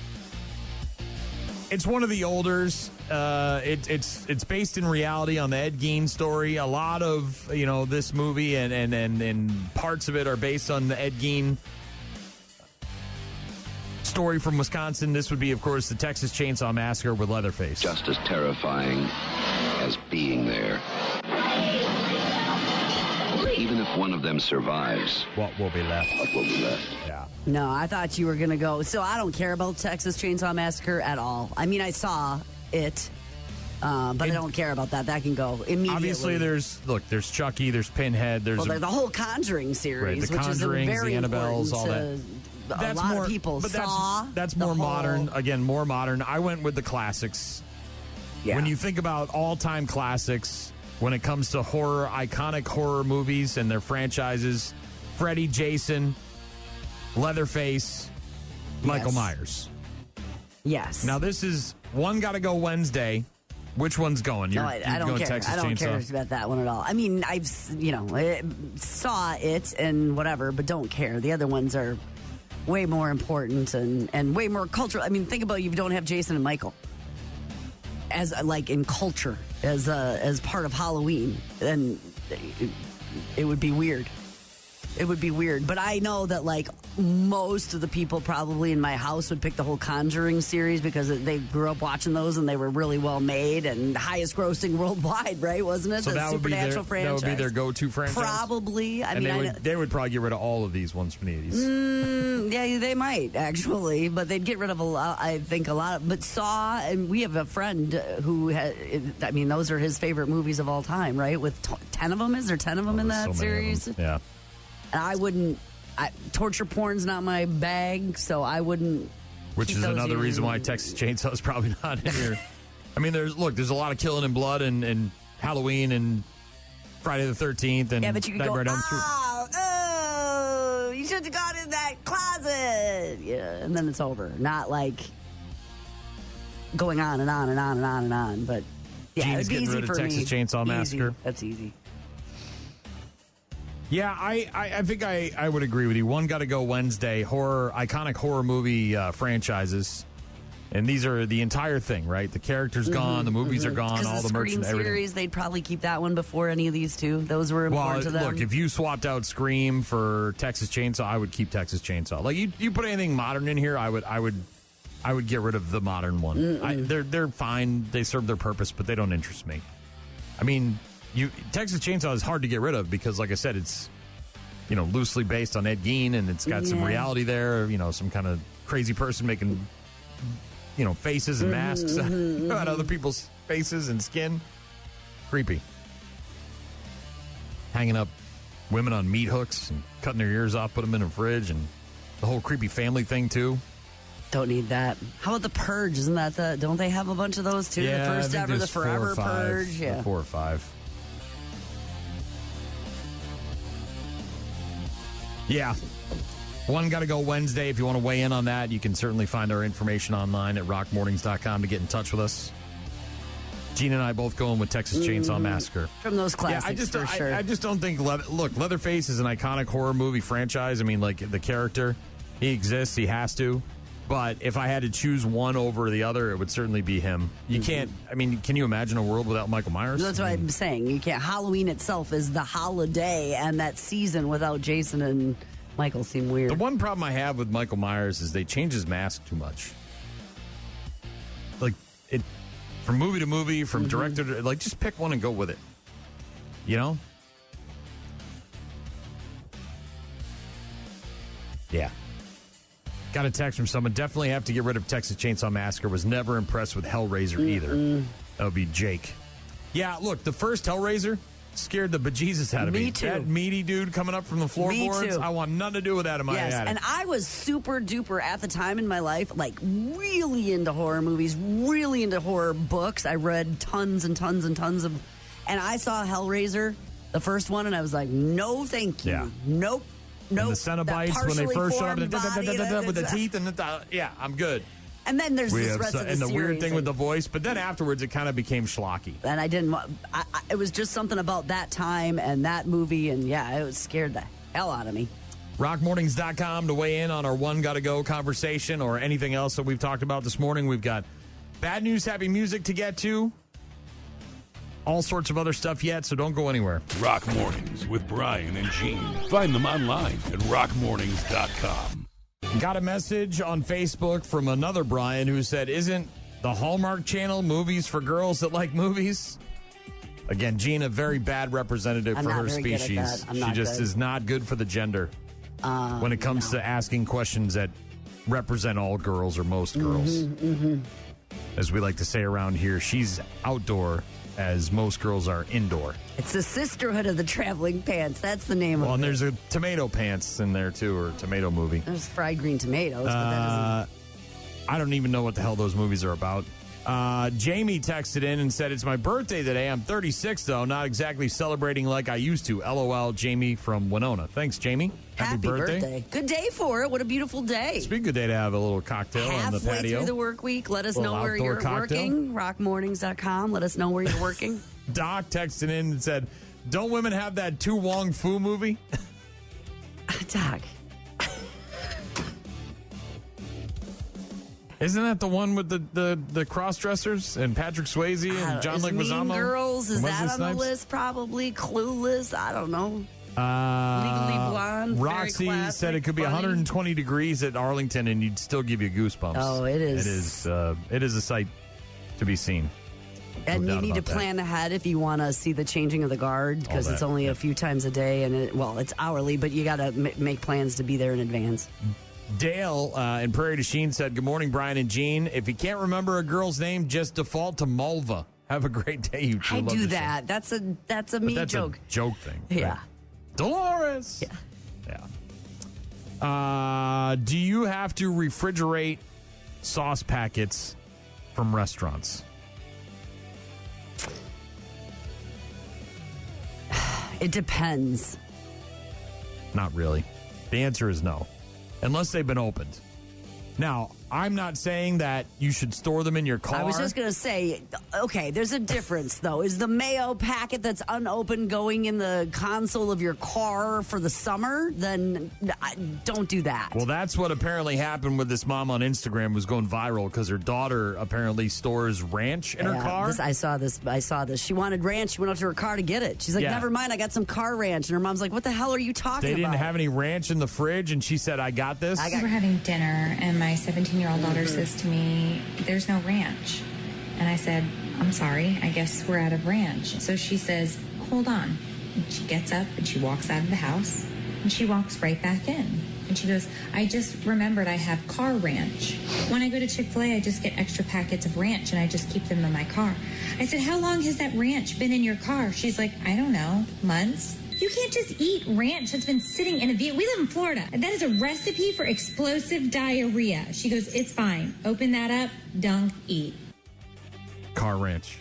Speaker 1: It's one of the olders. It's based in reality on the Ed Gein story. A lot of this movie and parts of it are based on the Ed Gein story from Wisconsin. This would be, of course, the Texas Chainsaw Massacre with Leatherface.
Speaker 20: Just as terrifying as being there. Even if one of them survives,
Speaker 1: what will be left?
Speaker 20: What will be left?
Speaker 1: Yeah.
Speaker 2: No, I thought you were going to go. So I don't care about Texas Chainsaw Massacre at all. I mean, I saw it, but I don't care about that. That can go immediately.
Speaker 1: Obviously, there's Chucky, there's Pinhead, there's
Speaker 2: the whole Conjuring series,
Speaker 1: the
Speaker 2: which is
Speaker 1: Conjurings,
Speaker 2: very
Speaker 1: the Annabelles, all
Speaker 2: important
Speaker 1: that.
Speaker 2: to a lot of people.
Speaker 1: But
Speaker 2: Saw.
Speaker 1: that's more modern. Again, more modern. I went with the classics.
Speaker 2: Yeah.
Speaker 1: When you think about all-time classics, when it comes to iconic horror movies and their franchises, Freddy, Jason, Leatherface, Michael Myers.
Speaker 2: Yes.
Speaker 1: Now this is one got to go Wednesday. Which one's going?
Speaker 2: I don't
Speaker 1: going
Speaker 2: care.
Speaker 1: Texas
Speaker 2: I don't care
Speaker 1: Chainsaw?
Speaker 2: about that one at all. I mean, I saw it and whatever, but don't care. The other ones are way more important and way more cultural. I mean, think about you don't have Jason and Michael as like in culture as part of Halloween, then it would be weird. It would be weird. But I know that like most of the people probably in my house would pick the whole Conjuring series because they grew up watching those and they were really well made and highest grossing worldwide, right? Wasn't it?
Speaker 1: So
Speaker 2: the
Speaker 1: that would be
Speaker 2: Supernatural franchise.
Speaker 1: That would be their go-to franchise?
Speaker 2: Probably. I mean,
Speaker 1: they would probably get rid of all of these ones from the 80s.
Speaker 2: Yeah, they might actually, but they'd get rid of a lot. I think a lot. But Saw, and we have a friend who has. I mean, those are his favorite movies of all time, right? With 10 of them, is there 10 of them in that series?
Speaker 1: Yeah.
Speaker 2: And I wouldn't. Torture porn's not my bag, so I wouldn't.
Speaker 1: Which is another reason why Texas Chainsaw is probably not in here. I mean, there's a lot of killing and blood and Halloween and Friday the 13th and
Speaker 2: but you could go,
Speaker 1: Nightmare on Elm Street.
Speaker 2: Oh, you should have gone in that closet. Yeah, and then it's over. Not like going on and on and on and on and on. But yeah,
Speaker 1: Gene's
Speaker 2: it'd be
Speaker 1: getting
Speaker 2: easy
Speaker 1: rid of
Speaker 2: for
Speaker 1: Texas
Speaker 2: me.
Speaker 1: Chainsaw Massacre.
Speaker 2: Easy. That's easy.
Speaker 1: Yeah, I think I would agree with you. One got to go Wednesday. Iconic horror movie franchises. And these are the entire thing, right? The characters gone, the movies are gone, all the merchandise, everything.
Speaker 2: Series, they'd probably keep that one before any of these two. Those were important to them.
Speaker 1: Look, if you swapped out Scream for Texas Chainsaw, I would keep Texas Chainsaw. Like you put anything modern in here, I would get rid of the modern one. They're fine, they serve their purpose, but they don't interest me. I mean, Texas Chainsaw is hard to get rid of because, like I said, it's loosely based on Ed Gein, and it's got some reality there. Some kind of crazy person making faces and masks out other people's faces and skin. Creepy. Hanging up women on meat hooks and cutting their ears off, put them in a fridge, and the whole creepy family thing too.
Speaker 2: Don't need that. How about the Purge? Isn't that don't they have a bunch of those too?
Speaker 1: Yeah,
Speaker 2: the first ever, the Forever Purge. Yeah,
Speaker 1: 4 or 5. Yeah. One got to go Wednesday. If you want to weigh in on that, you can certainly find our information online at rockmornings.com to get in touch with us. Gene and I both going with Texas Chainsaw Massacre.
Speaker 2: From those classics, for sure.
Speaker 1: I just don't think... Look, Leatherface is an iconic horror movie franchise. I mean, like, the character, he exists, he has to. But if I had to choose one over the other, it would certainly be him. You can't... I mean, can you imagine a world without Michael Myers?
Speaker 2: That's what I'm saying. You can't... Halloween itself is the holiday, and that season without Jason and Michael seem weird.
Speaker 1: The one problem I have with Michael Myers is they change his mask too much. Like, it... From movie to movie, from director to... Like, just pick one and go with it. You know? Yeah. Got a text from someone. Definitely have to get rid of Texas Chainsaw Massacre. Was never impressed with Hellraiser either. That would be Jake. Yeah, look, the first Hellraiser, scared the bejesus out of me.
Speaker 2: Me too.
Speaker 1: That meaty dude coming up from the floorboards,
Speaker 2: Me too.
Speaker 1: I want nothing to do with that in my attic.
Speaker 2: And I was super duper at the time in my life, like really into horror movies, really into horror books. I read tons and tons and tons of, and I saw Hellraiser, the first one, and I was like, no, thank you.
Speaker 1: Yeah.
Speaker 2: Nope.
Speaker 1: And the Cenobites, when they first showed up with the teeth, and I'm good.
Speaker 2: And then there's this rest of the
Speaker 1: and the
Speaker 2: series,
Speaker 1: weird thing with the voice, but then afterwards it kind of became schlocky.
Speaker 2: And I didn't. It was just something about that time and that movie, and it was scared the hell out of me.
Speaker 1: Rockmornings.com to weigh in on our one gotta go conversation or anything else that we've talked about this morning. We've got bad news, happy music to get to. All sorts of other stuff yet, so don't go anywhere.
Speaker 3: Rock Mornings with Brian and Gene. Find them online at rockmornings.com.
Speaker 1: Got a message on Facebook from another Brian who said, isn't the Hallmark Channel movies for girls that like movies? Again, Gene, a very bad representative for her species. She just is not good for the gender when it comes to asking questions that represent all girls or most girls. As we like to say around here, she's outdoor as most girls are indoor.
Speaker 2: It's the Sisterhood of the Traveling Pants. That's the name of it.
Speaker 1: Well, and there's a Tomato Pants in there, too, or Tomato Movie.
Speaker 2: There's fried green tomatoes, but that isn't...
Speaker 1: I don't even know what the hell those movies are about. Jamie texted in and said, it's my birthday today. I'm 36, though. Not exactly celebrating like I used to. LOL, Jamie from Winona. Thanks, Jamie.
Speaker 2: Happy birthday. Good day for it. What a beautiful day.
Speaker 1: It's been a good day to have a little cocktail on the patio.
Speaker 2: Halfway through the work week. Let us know where you're working. Rockmornings.com. Let us know where you're working.
Speaker 1: Doc texted in and said, don't women have that Tu Wong Fu movie?
Speaker 2: Doc.
Speaker 1: Isn't that the one with the cross-dressers and Patrick Swayze and John Leguizamo?
Speaker 2: Mean Girls, is that on the list? Probably. Clueless, I don't know. Legally Blonde.
Speaker 1: Roxy said it could be 120 degrees at Arlington and you'd still give you goosebumps.
Speaker 2: Oh, it is.
Speaker 1: It is a sight to be seen.
Speaker 2: And you need to plan ahead if you want to see the changing of the guard because it's only a few times a day and it's hourly, but you got to make plans to be there in advance.
Speaker 1: Dale in Prairie du Chien said, good morning, Brian and Gene. If you can't remember a girl's name, just default to Mulva. Have a great day, you two.
Speaker 2: I do that. That's a me joke.
Speaker 1: A joke thing.
Speaker 2: Yeah.
Speaker 1: Right? Dolores.
Speaker 2: Yeah.
Speaker 1: Do you have to refrigerate sauce packets from restaurants?
Speaker 2: It depends.
Speaker 1: Not really. The answer is no. Unless they've been opened. Now, I'm not saying that you should store them in your car.
Speaker 2: I was just going to say, okay, there's a difference, though. Is the mayo packet that's unopened going in the console of your car for the summer? Then don't do that.
Speaker 1: Well, that's what apparently happened with this mom on Instagram was going viral because her daughter apparently stores ranch in her car.
Speaker 2: I saw this. She wanted ranch. She went up to her car to get it. She's like, never mind, I got some car ranch. And her mom's like, what the hell are you talking about?
Speaker 1: They didn't have any ranch in the fridge, and she said, I got this.
Speaker 21: We were having dinner, and my 17-year-old daughter says to me, there's no ranch. And I said, I'm sorry, I guess we're out of ranch. So she says, hold on. And she gets up and she walks out of the house and she walks right back in. And she goes, I just remembered I have car ranch. When I go to Chick-fil-A, I just get extra packets of ranch and I just keep them in my car. I said, how long has that ranch been in your car? She's like, I don't know, months. You can't just eat ranch that's been sitting in a vehicle. We live in Florida. That is a recipe for explosive diarrhea. She goes, it's fine. Open that up, dunk, eat.
Speaker 1: Car ranch.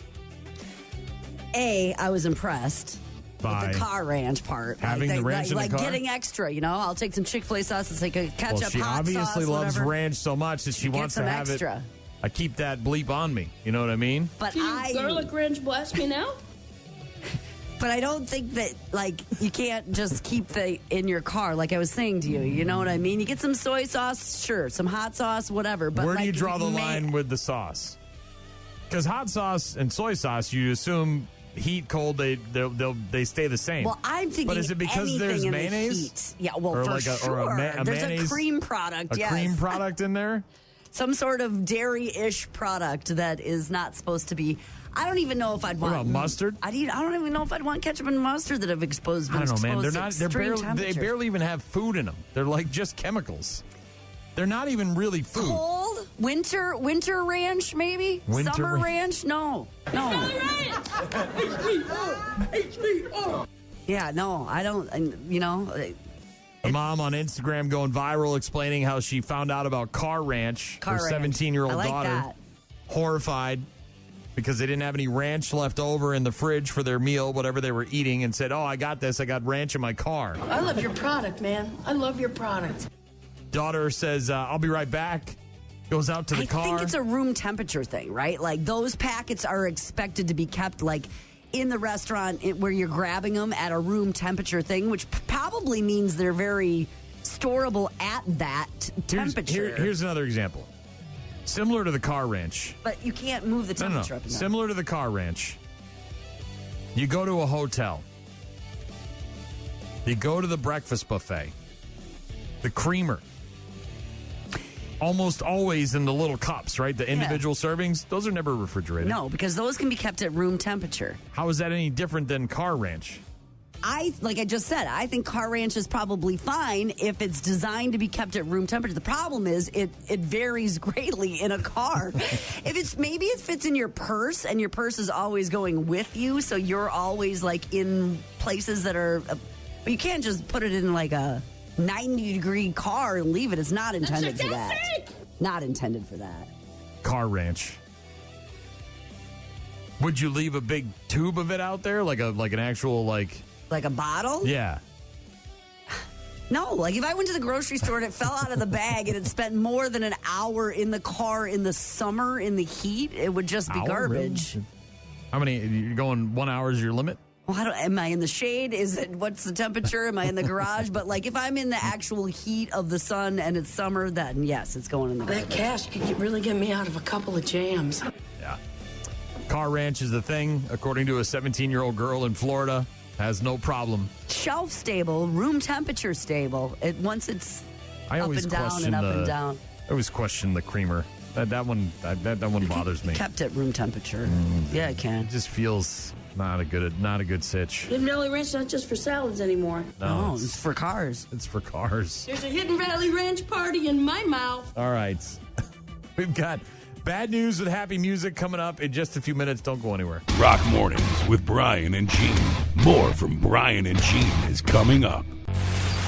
Speaker 2: I was impressed with the car ranch part.
Speaker 1: Having the ranch in the car?
Speaker 2: Like getting extra, I'll take some Chick-fil-A sauce and take a ketchup,
Speaker 1: she
Speaker 2: hot sauce,
Speaker 1: obviously loves
Speaker 2: whatever.
Speaker 1: ranch so much that she wants to have
Speaker 2: extra.
Speaker 1: it. I keep that bleep on me. You know what I mean?
Speaker 2: But
Speaker 22: garlic ranch blast me now?
Speaker 2: But I don't think that, you can't just keep in your car, like I was saying to you. You know what I mean? You get some soy sauce, sure. Some hot sauce, whatever. But
Speaker 1: where do you draw the line with the sauce? Because hot sauce and soy sauce, you assume heat, cold, they stay the same.
Speaker 2: Well, I'm thinking
Speaker 1: but is it because there's mayonnaise?
Speaker 2: Yeah, well,
Speaker 1: or
Speaker 2: for
Speaker 1: sure.
Speaker 2: Or
Speaker 1: a
Speaker 2: there's
Speaker 1: mayonnaise,
Speaker 2: a cream product,
Speaker 1: a cream product in there?
Speaker 2: Some sort of dairy-ish product that is not supposed to be... I don't even know if I'd want...
Speaker 1: What about mustard?
Speaker 2: I don't even know if I'd want ketchup and mustard that have exposed...
Speaker 1: I don't know, man. They
Speaker 2: barely
Speaker 1: even have food in them. They're like just chemicals. They're not even really food.
Speaker 2: Cold Winter ranch, maybe?
Speaker 1: Winter
Speaker 2: Summer ranch? No. Yeah, no, I don't,
Speaker 1: The mom on Instagram going viral explaining how she found out about Car Ranch. Her 17-year-old daughter.
Speaker 2: That.
Speaker 1: Horrified because they didn't have any ranch left over in the fridge for their meal, whatever they were eating, and said, I got this. I got ranch in my car.
Speaker 4: I love your product, man. I love your product.
Speaker 1: Daughter says, I'll be right back. Goes out to the car.
Speaker 2: I think it's a room temperature thing, right? Like, those packets are expected to be kept, like, in the restaurant where you're grabbing them at a room temperature thing, which probably means they're very storable at that temperature.
Speaker 1: Here's another example. Similar to the Car Ranch.
Speaker 2: But you can't move the temperature up and down.
Speaker 1: Similar to the Car Ranch. You go to a hotel. You go to the breakfast buffet. The creamer. Almost always in the little cups, right? The individual servings. Those are never refrigerated.
Speaker 2: No, because those can be kept at room temperature.
Speaker 1: How is that any different than Car Ranch?
Speaker 2: Like I just said, I think Car Ranch is probably fine if it's designed to be kept at room temperature. The problem is it varies greatly in a car. Maybe it fits in your purse, and your purse is always going with you, so you're always like in places that are. But you can't just put it in like a 90-degree car and leave it. It's not intended for that. Not intended for that.
Speaker 1: Car Ranch. Would you leave a big tube of it out there, like an actual like
Speaker 2: a bottle?
Speaker 1: Yeah.
Speaker 2: No, like if I went to the grocery store and it fell out of the bag and it spent more than an hour in the car in the summer in the heat, it would just be garbage.
Speaker 1: Really? How many? You're going 1 hour is your limit?
Speaker 2: Well, am I in the shade? What's the temperature? Am I in the garage? But like if I'm in the actual heat of the sun and it's summer, then yes, it's going in the garbage.
Speaker 4: That cash could really get me out of a couple of jams.
Speaker 1: Yeah. Car Ranch is the thing, according to a 17-year-old girl in Florida. Has no problem.
Speaker 2: Shelf stable, room temperature stable. Once it's up and down and up and down.
Speaker 1: I always question the creamer. That one bothers me.
Speaker 2: Kept at room temperature. Yeah, it can.
Speaker 1: It just feels not a good sitch.
Speaker 4: Hidden Valley Ranch not just for salads anymore.
Speaker 1: No,
Speaker 2: it's for cars.
Speaker 1: It's for cars.
Speaker 4: There's a Hidden Valley Ranch party in my mouth.
Speaker 1: All right. We've got bad news with happy music coming up in just a few minutes. Don't go anywhere.
Speaker 3: Rock Mornings with Brian and Gene. More from Brian and Gene is coming up.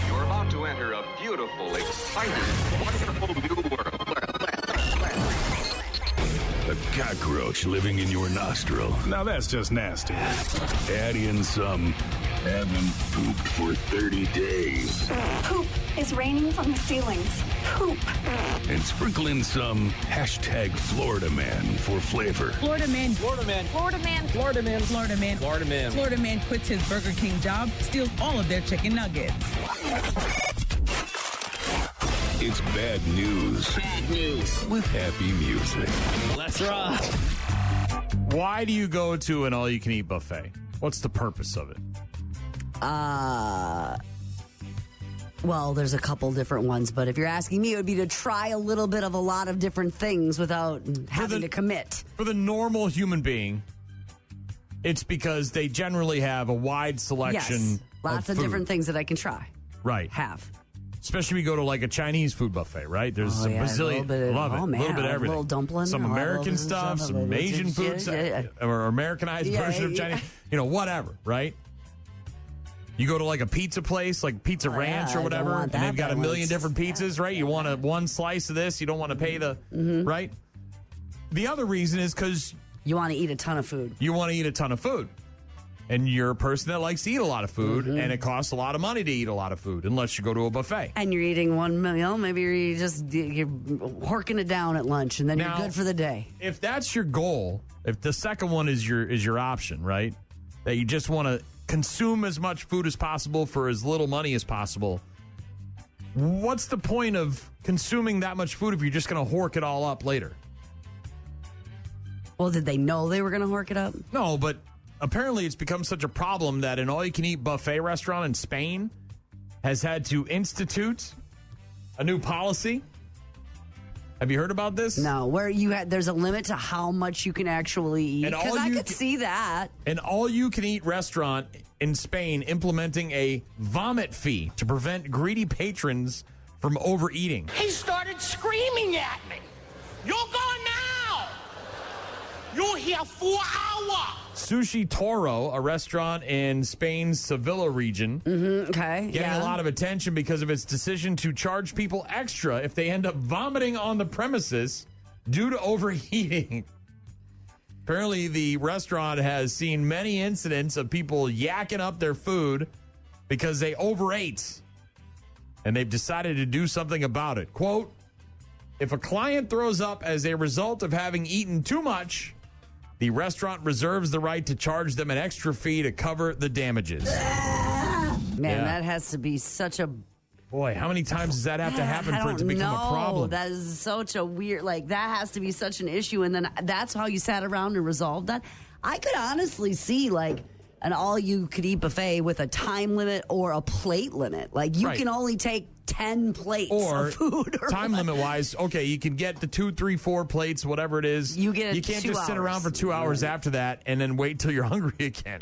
Speaker 5: You're about to enter a beautiful, exciting, wonderful new world.
Speaker 3: A cockroach living in your nostril.
Speaker 8: Now that's just nasty.
Speaker 3: Add in some haven't pooped for 30 days.
Speaker 23: Poop is raining from the ceilings. Poop.
Speaker 3: And sprinkle in some hashtag Florida Man for flavor.
Speaker 24: Florida man.
Speaker 23: Florida man.
Speaker 24: Florida man. Florida man. Florida man.
Speaker 5: Florida man.
Speaker 24: Florida man quits his Burger King job, steals all of their chicken nuggets.
Speaker 3: It's bad news.
Speaker 5: Bad news.
Speaker 3: With happy music.
Speaker 5: Let's rock.
Speaker 1: Why do you go to an all-you-can-eat buffet? What's the purpose of it?
Speaker 2: Well, there's a couple different ones, but if you're asking me, it would be to try a little bit of a lot of different things without having to commit.
Speaker 1: For the normal human being, it's because they generally have a wide selection
Speaker 2: yes, lots of
Speaker 1: food.
Speaker 2: Different things that I can try.
Speaker 1: Right.
Speaker 2: Have.
Speaker 1: Especially we go to like a Chinese food buffet, right? There's a bazillion,
Speaker 2: a
Speaker 1: little bit of everything.
Speaker 2: Little dumpling,
Speaker 1: some American stuff, some Asian food, or Americanized version of Chinese, whatever, right? You go to like a pizza place, like Pizza Ranch or whatever, and they've got a million different pizzas, right? You want one slice of this, you don't want to pay the, right? The other reason is because
Speaker 2: you want to eat a ton of food.
Speaker 1: You want to eat a ton of food. And you're a person that likes to eat a lot of food, and it costs a lot of money to eat a lot of food, unless you go to a buffet.
Speaker 2: And you're eating one meal, maybe you're horking it down at lunch, and then you're good for the day.
Speaker 1: If that's your goal, if the second one is your option, right, that you just want to consume as much food as possible for as little money as possible, what's the point of consuming that much food if you're just going to hork it all up later?
Speaker 2: Well, did they know they were going to hork it up?
Speaker 1: No, but apparently it's become such a problem that an all-you-can-eat buffet restaurant in Spain has had to institute a new policy. Have you heard about this?
Speaker 2: No, where there's a limit to how much you can actually eat. Because I could see that.
Speaker 1: An all-you-can-eat restaurant in Spain implementing a vomit fee to prevent greedy patrons from overeating.
Speaker 25: He started screaming at me.
Speaker 10: You're gone now. You're here for an hour.
Speaker 1: Sushi Toro, a restaurant in Spain's Sevilla region, getting a lot of attention because of its decision to charge people extra if they end up vomiting on the premises due to overheating. Apparently, the restaurant has seen many incidents of people yakking up their food because they overate, and they've decided to do something about it. Quote, if a client throws up as a result of having eaten too much, the restaurant reserves the right to charge them an extra fee to cover the damages.
Speaker 2: Man, that has to be such a...
Speaker 1: Boy, how many times does that have to happen for it to become a problem?
Speaker 2: That is such a weird... Like, that has to be such an issue, and then that's how you sat around and resolved that. I could honestly see, like, an all-you-could-eat buffet with a time limit or a plate limit. Like, you can only take 10 plates of food. Or
Speaker 1: time limit-wise, okay, you can get the 2, 3, 4 plates, whatever it is.
Speaker 2: You can't
Speaker 1: just sit around for 2 hours after that and then wait till you're hungry again.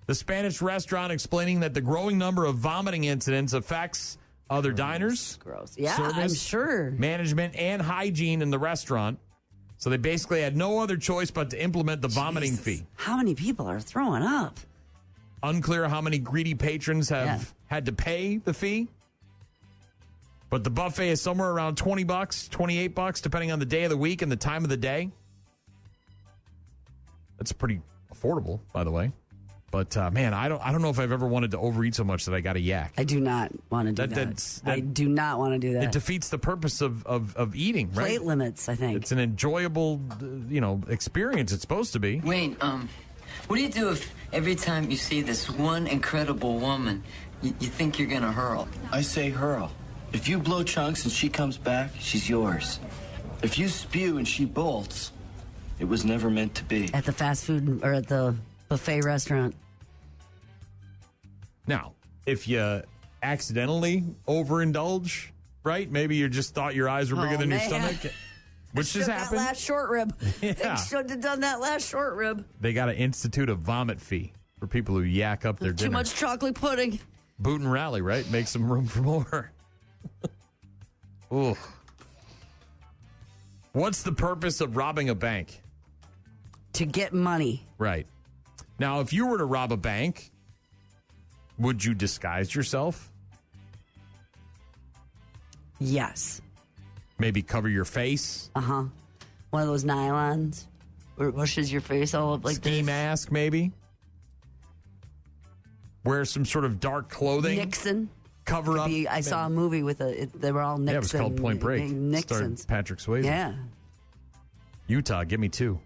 Speaker 1: The Spanish restaurant explaining that the growing number of vomiting incidents affects other diners,
Speaker 2: Yeah,
Speaker 1: service,
Speaker 2: I'm sure,
Speaker 1: management, and hygiene in the restaurant. So they basically had no other choice but to implement the vomiting fee.
Speaker 2: How many people are throwing up?
Speaker 1: Unclear how many greedy patrons have had to pay the fee. But the buffet is somewhere around $20, $28, depending on the day of the week and the time of the day. That's pretty affordable, by the way. But man, I don't know if I've ever wanted to overeat so much that I got a yak.
Speaker 2: I do not want to do that. I do not want to do that.
Speaker 1: It defeats the purpose of eating, right?
Speaker 2: Plate limits, I think.
Speaker 1: It's an enjoyable, experience. It's supposed to be.
Speaker 9: Wayne, what do you do if every time you see this one incredible woman, you think you're gonna hurl?
Speaker 11: I say hurl. If you blow chunks and she comes back, she's yours. If you spew and she bolts, it was never meant to be.
Speaker 2: At the fast food or at the buffet restaurant.
Speaker 1: Now, if you accidentally overindulge, right? Maybe you just thought your eyes were bigger than your stomach, which has happened.
Speaker 2: That last short rib.
Speaker 1: Yeah.
Speaker 2: They should have done that last short rib.
Speaker 1: They got to institute a vomit fee for people who yak up their dinner.
Speaker 2: Too much chocolate pudding.
Speaker 1: Boot and rally, right? Make some room for more. Ooh. What's the purpose of robbing a bank?
Speaker 2: To get money.
Speaker 1: Right. Now, if you were to rob a bank, would you disguise yourself?
Speaker 2: Yes.
Speaker 1: Maybe cover your face?
Speaker 2: Uh-huh. One of those nylons where it pushes your face all up like
Speaker 1: Ski mask, maybe? Wear some sort of dark clothing?
Speaker 2: Nixon.
Speaker 1: Cover up.
Speaker 2: I saw a movie with they were all Nixon.
Speaker 1: Yeah, it was called Point Break.
Speaker 2: Nixons.
Speaker 1: Starred Patrick Swayze.
Speaker 2: Yeah.
Speaker 1: Utah, give me 2.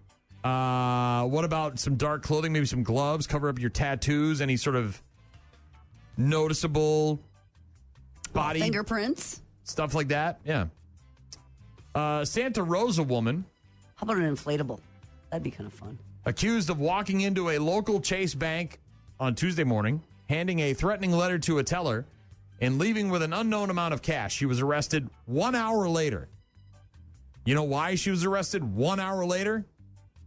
Speaker 1: What about some dark clothing, maybe some gloves, cover up your tattoos, any sort of noticeable body
Speaker 2: fingerprints,
Speaker 1: stuff like that? Yeah. Santa Rosa woman.
Speaker 2: How about an inflatable? That'd be kind of fun.
Speaker 1: Accused of walking into a local Chase bank on Tuesday morning, handing a threatening letter to a teller, and leaving with an unknown amount of cash. She was arrested 1 hour later. You know why she was arrested 1 hour later?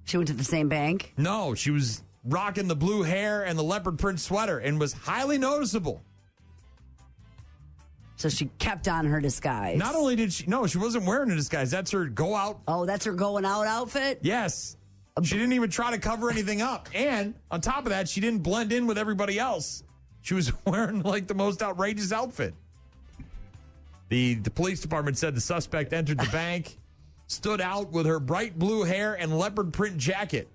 Speaker 2: She went to the same bank?
Speaker 1: No, she was rocking the blue hair and the leopard print sweater and was highly noticeable.
Speaker 2: So she kept on her disguise.
Speaker 1: Not only did she... No, she wasn't wearing a disguise. That's her go out...
Speaker 2: Oh, that's her going out outfit?
Speaker 1: Yes. She didn't even try to cover anything up. And on top of that, she didn't blend in with everybody else. She was wearing like the most outrageous outfit. The police department said the suspect entered the bank, stood out with her bright blue hair and leopard print jacket,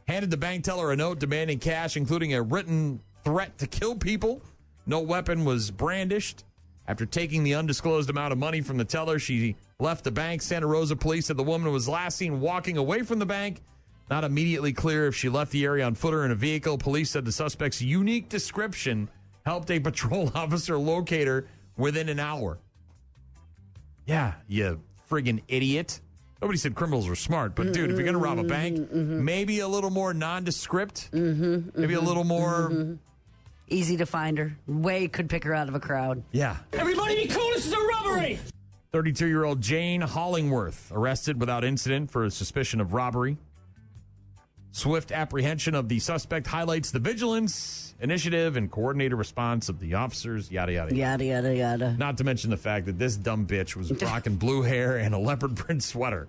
Speaker 1: handed the bank teller a note demanding cash, including a written threat to kill people. No weapon was brandished. After taking the undisclosed amount of money from the teller, she left the bank. Santa Rosa police said the woman was last seen walking away from the bank. Not immediately clear if she left the area on foot or in a vehicle. Police said the suspect's unique description helped a patrol officer locate her within an hour. Yeah, you friggin' idiot. Nobody said criminals were smart, but dude, if you're going to rob a bank, maybe a little more nondescript, maybe a little more...
Speaker 2: Easy to find her. Way could pick her out of a crowd.
Speaker 1: Yeah.
Speaker 6: Everybody be cool, this is a robbery!
Speaker 1: 32-year-old Jane Hollingworth arrested without incident for a suspicion of robbery. Swift apprehension of the suspect highlights the vigilance, initiative, and coordinated response of the officers, yada, yada,
Speaker 2: yada. Yada, yada, yada.
Speaker 1: Not to mention the fact that this dumb bitch was rocking blue hair and a leopard print sweater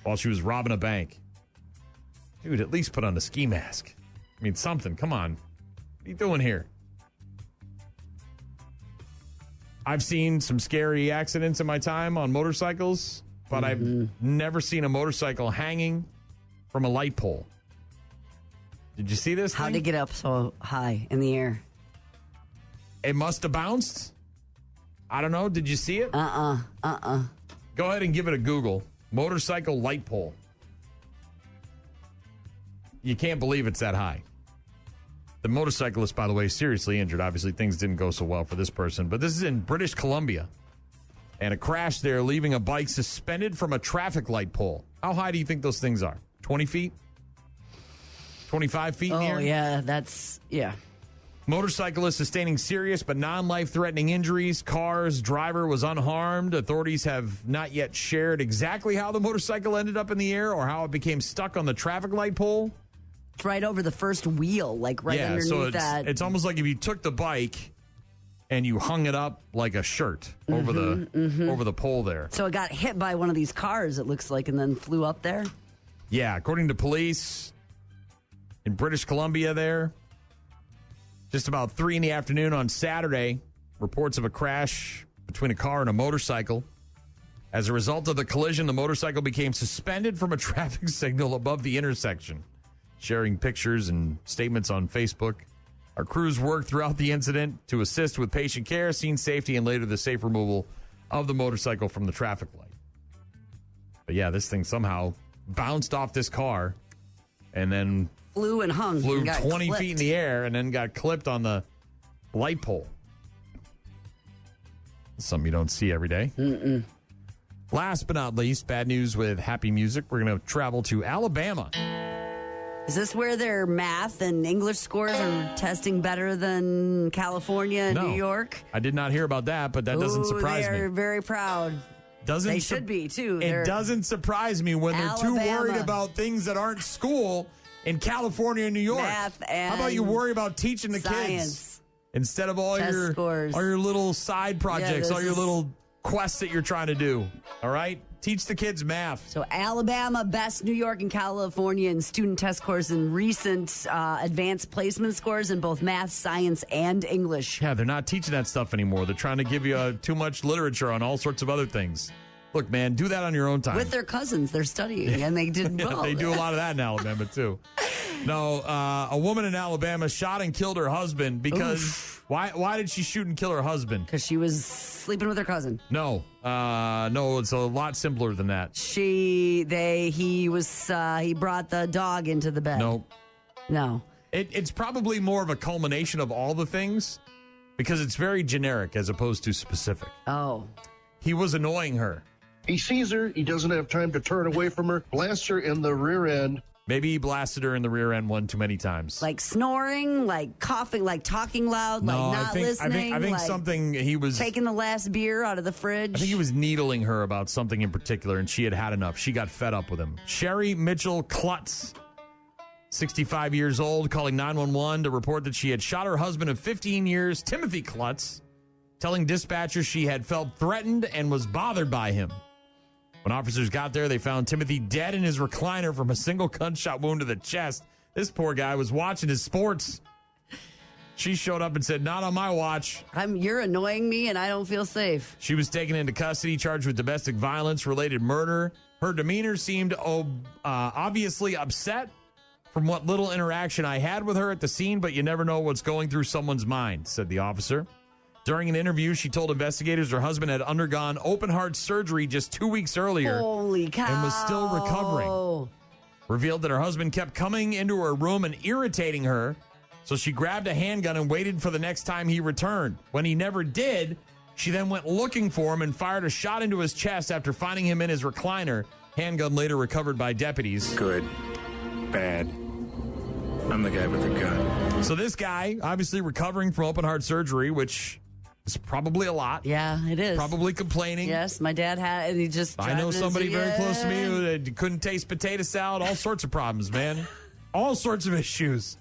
Speaker 1: while she was robbing a bank. Dude, at least put on a ski mask. I mean, something. Come on. What are you doing here? I've seen some scary accidents in my time on motorcycles, but I've never seen a motorcycle hanging from a light pole. Did you see this thing?
Speaker 2: How'd it get up so high in the air?
Speaker 1: It must have bounced. I don't know. Did you see it? Go ahead and give it a Google. Motorcycle light pole. You can't believe it's that high. The motorcyclist, by the way, seriously injured. Obviously, things didn't go so well for this person. But this is in British Columbia. And a crash there, leaving a bike suspended from a traffic light pole. How high do you think those things are? 20 feet? 25 feet in the air?
Speaker 2: Oh, yeah, that's, yeah.
Speaker 1: Motorcyclist sustaining serious but non-life-threatening injuries. Car's driver was unharmed. Authorities have not yet shared exactly how the motorcycle ended up in the air or how it became stuck on the traffic light pole.
Speaker 2: It's right over the first wheel, like right underneath
Speaker 1: so
Speaker 2: that.
Speaker 1: It's almost like if you took the bike and you hung it up like a shirt over the pole there.
Speaker 2: So it got hit by one of these cars, it looks like, and then flew up there?
Speaker 1: Yeah, according to police in British Columbia there, just about 3 in the afternoon on Saturday, reports of a crash between a car and a motorcycle. As a result of the collision, the motorcycle became suspended from a traffic signal above the intersection. Sharing pictures and statements on Facebook. Our crews worked throughout the incident to assist with patient care, scene safety, and later the safe removal of the motorcycle from the traffic light. But yeah, this thing somehow bounced off this car and then
Speaker 2: flew and hung.
Speaker 1: Flew
Speaker 2: and got
Speaker 1: 20
Speaker 2: clipped.
Speaker 1: feet in the air and then got clipped on the light pole. Something you don't see every day. Last but not least, bad news with happy music. We're going to travel to Alabama.
Speaker 2: Is this where their math and English scores are testing better than California and New York?
Speaker 1: I did not hear about that, but that doesn't surprise me.
Speaker 2: They're very proud.
Speaker 1: They
Speaker 2: should be, too.
Speaker 1: It doesn't surprise me when they're too worried about things that aren't school in California and New York.
Speaker 2: Math and
Speaker 1: how about you worry about teaching the kids instead of all your little side projects, all your little quests that you're trying to do. All right? Teach the kids math.
Speaker 2: So Alabama, best New York and California in student test scores and recent advanced placement scores in both math, science, and English.
Speaker 1: Yeah, they're not teaching that stuff anymore. They're trying to give you too much literature on all sorts of other things. Look, man, do that on your own time.
Speaker 2: With their cousins, they're studying, and they did well.
Speaker 1: They do a lot of that in Alabama, too. No, a woman in Alabama shot and killed her husband because... Why did she shoot and kill her husband?
Speaker 2: Because she was sleeping with her cousin.
Speaker 1: No, it's a lot simpler than that.
Speaker 2: He brought the dog into the bed. No.
Speaker 1: It's probably more of a culmination of all the things because it's very generic as opposed to specific.
Speaker 2: Oh.
Speaker 1: He was annoying her.
Speaker 12: He sees her. He doesn't have time to turn away from her. Blasts her in the rear end.
Speaker 1: Maybe he blasted her in the rear end one too many times.
Speaker 2: Like snoring, like coughing, like talking loud, like not listening.
Speaker 1: I think
Speaker 2: like
Speaker 1: something he was...
Speaker 2: taking the last beer out of the fridge.
Speaker 1: I think he was needling her about something in particular, and she had enough. She got fed up with him. Sherry Mitchell Klutz, 65 years old, calling 911 to report that she had shot her husband of 15 years, Timothy Klutz, telling dispatchers she had felt threatened and was bothered by him. When officers got there, they found Timothy dead in his recliner from a single gunshot wound to the chest. This poor guy was watching his sports. She showed up and said, "Not on my watch.
Speaker 2: You're annoying me and I don't feel safe."
Speaker 1: She was taken into custody, charged with domestic violence-related murder. Her demeanor seemed obviously upset from what little interaction I had with her at the scene, but you never know what's going through someone's mind, said the officer. During an interview, she told investigators her husband had undergone open-heart surgery just 2 weeks earlier.
Speaker 2: Holy cow.
Speaker 1: And was still recovering. Revealed that her husband kept coming into her room and irritating her, so she grabbed a handgun and waited for the next time he returned. When he never did, she then went looking for him and fired a shot into his chest after finding him in his recliner. Handgun later recovered by deputies.
Speaker 13: Good. Bad. I'm the guy with the gun.
Speaker 1: So this guy, obviously recovering from open-heart surgery, which... it's probably a lot.
Speaker 2: Yeah, it is.
Speaker 1: Probably complaining.
Speaker 2: Yes, my dad had, and he just...
Speaker 1: I know somebody very close to me who couldn't taste potato salad. All sorts of problems, man. all sorts of issues.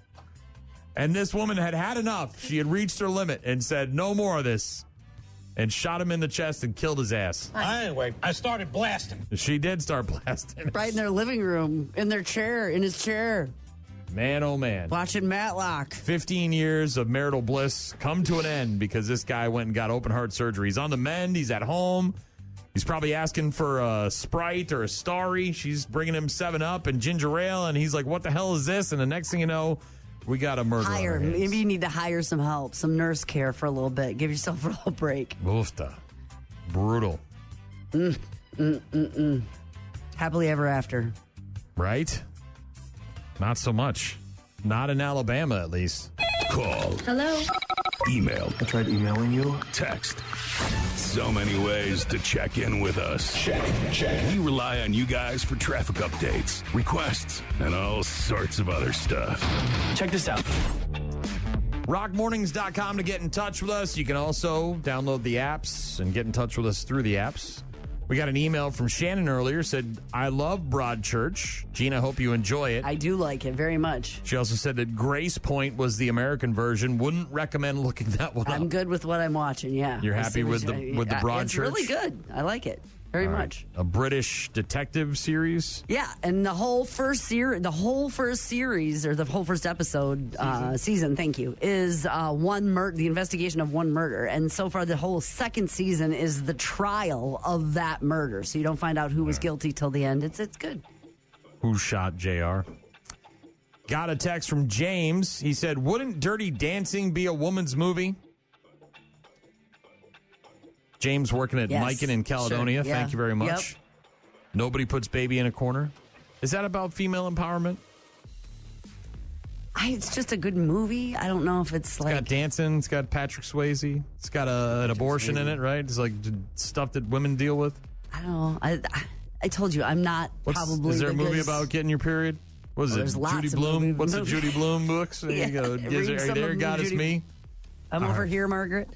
Speaker 1: And this woman had had enough. She had reached her limit and said, no more of this. And shot him in the chest and killed his ass.
Speaker 10: Anyway, I started blasting.
Speaker 1: She did start blasting.
Speaker 2: Right in their living room, in his chair.
Speaker 1: Man, oh man.
Speaker 2: Watching Matlock.
Speaker 1: 15 years of marital bliss come to an end because this guy went and got open heart surgery. He's on the mend. He's at home. He's probably asking for a Sprite or a Starry. She's bringing him 7-Up and ginger ale. And he's like, what the hell is this? And the next thing you know, we got a murderer.
Speaker 2: Maybe you need to hire some help, some nurse care for a little bit. Give yourself a little break.
Speaker 1: Oofta. Brutal.
Speaker 2: Happily ever after.
Speaker 1: Right? Not so much. Not in Alabama, at least.
Speaker 3: Call.
Speaker 4: Hello?
Speaker 3: Email.
Speaker 12: I tried emailing you.
Speaker 3: Text. So many ways to check in with us.
Speaker 20: Check.
Speaker 3: We rely on you guys for traffic updates, requests, and all sorts of other stuff.
Speaker 11: Check this out.
Speaker 1: Rockmornings.com to get in touch with us. You can also download the apps and get in touch with us through the apps. We got an email from Shannon earlier, said, I love Broadchurch. Gene, I hope you enjoy it.
Speaker 2: I do like it very much.
Speaker 1: She also said that Grace Point was the American version. Wouldn't recommend looking that one up.
Speaker 2: I'm good with what I'm watching, yeah.
Speaker 1: You're happy with the Broadchurch?
Speaker 2: It's really good. I like it very much.
Speaker 1: A British detective series?
Speaker 2: Yeah, and the whole first series, or the whole first episode, season, thank you, is the investigation of one murder. And so far, the whole second season is the trial of that murder. So you don't find out who was guilty till the end. It's good.
Speaker 1: Who shot JR? Got a text from James. He said, wouldn't Dirty Dancing be a woman's movie? James working at Mikan in Caledonia.
Speaker 2: Sure, yeah.
Speaker 1: Thank you very much.
Speaker 2: Yep.
Speaker 1: Nobody puts baby in a corner. Is that about female empowerment?
Speaker 2: It's just a good movie. I don't know if it's like...
Speaker 1: It's got dancing. It's got Patrick Swayze. It's got an abortion in it, right? It's like stuff that women deal with.
Speaker 2: I don't know. I told you, I'm not probably...
Speaker 1: Is there a movie about getting your period? What is it? Judy Blume? What's the Judy Blume books? There you go. Are you there? God is me.
Speaker 2: I'm over here, Margaret.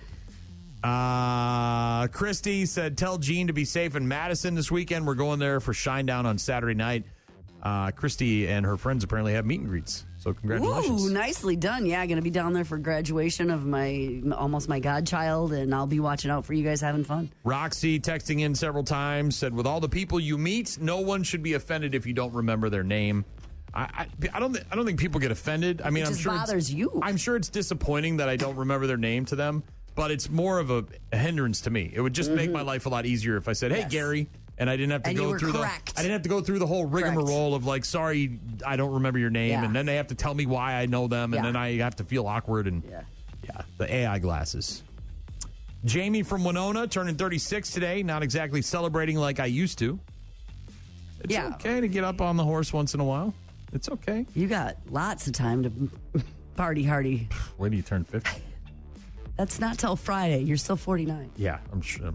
Speaker 1: Christy said, tell Gene to be safe in Madison this weekend. We're going there for Shinedown on Saturday night. Christy and her friends apparently have meet and greets. So congratulations.
Speaker 2: Ooh, nicely done. Yeah, going to be down there for graduation of my godchild, and I'll be watching out for you guys having fun.
Speaker 1: Roxy texting in several times said, with all the people you meet, no one should be offended if you don't remember their name. I don't think people get offended. I mean,
Speaker 2: it just bothers you.
Speaker 1: I'm sure it's disappointing that I don't remember their name to them. But it's more of a hindrance to me. It would just make my life a lot easier if I said, "Hey, Gary," and I didn't have to go through the whole rigmarole of like, "Sorry, I don't remember your name," and then they have to tell me why I know them, and then I have to feel awkward. And the AI glasses. Jamie from Winona turning 36 today. Not exactly celebrating like I used to. It's okay to get up on the horse once in a while. It's okay.
Speaker 2: You got lots of time to party hardy.
Speaker 1: Wait till you turn 50.
Speaker 2: That's not till Friday. You're still 49.
Speaker 1: Yeah, I'm sure.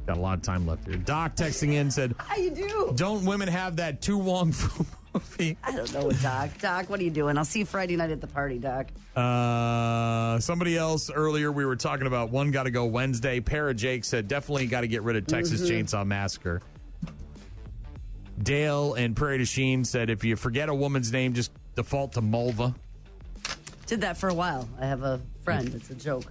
Speaker 1: Got a lot of time left here. Doc texting in said,
Speaker 2: how you do?
Speaker 1: Don't women have that Tu Wong Fu movie?
Speaker 2: I don't know, Doc. Doc, what are you doing? I'll see you Friday night at the party, Doc.
Speaker 1: Somebody else earlier, we were talking about One Gotta Go Wednesday. Para Jake said, definitely got to get rid of Texas Chainsaw Massacre. Dale and Prairie du Chien said, if you forget a woman's name, just default to Mulva.
Speaker 2: Did that for a while. I have a friend. It's a joke.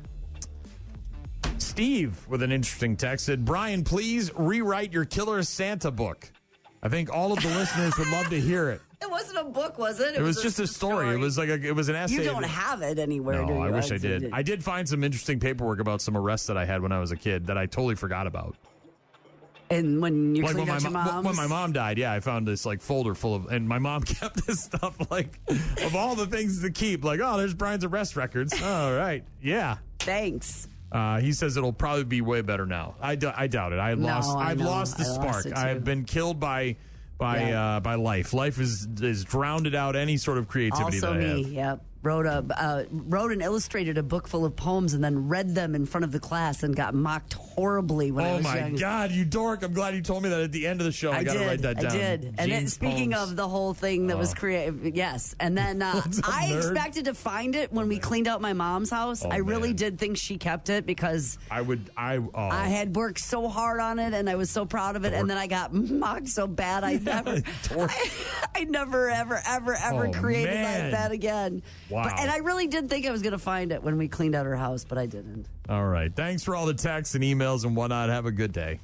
Speaker 1: Steve with an interesting text said, Brian, please rewrite your Killer Santa book. I think all of the listeners would love to hear it.
Speaker 2: It wasn't a book, was it?
Speaker 1: It was just a story. It was like it was an essay.
Speaker 2: You don't have it anywhere, do you?
Speaker 1: I wish I did. I did find some interesting paperwork about some arrests that I had when I was a kid that I totally forgot about.
Speaker 2: And when you cleaned out your mom's?
Speaker 1: When my mom died, I found this like folder full of, and my mom kept this stuff like of all the things to keep. Like, oh, there's Brian's arrest records. All right, yeah.
Speaker 2: Thanks.
Speaker 1: He says it'll probably be way better now. I doubt it. I've lost the spark. I've been killed by life. Life has drowned out any sort of creativity
Speaker 2: also
Speaker 1: that I have.
Speaker 2: Yep. wrote and illustrated a book full of poems and then read them in front of the class and got mocked horribly when I was young.
Speaker 1: Oh, my God, you dork. I'm glad you told me that at the end of the show. I got to write that down.
Speaker 2: I did. And then speaking of the whole thing that was creative, yes. And then I expected to find it when we cleaned out my mom's house. I really did think she kept it because I had worked so hard on it and I was so proud of it. And then I got mocked so bad. I never, ever created like that again.
Speaker 1: Wow.
Speaker 2: And I really did think I was going to find it when we cleaned out her house, but I didn't.
Speaker 1: All right. Thanks for all the texts and emails and whatnot. Have a good day.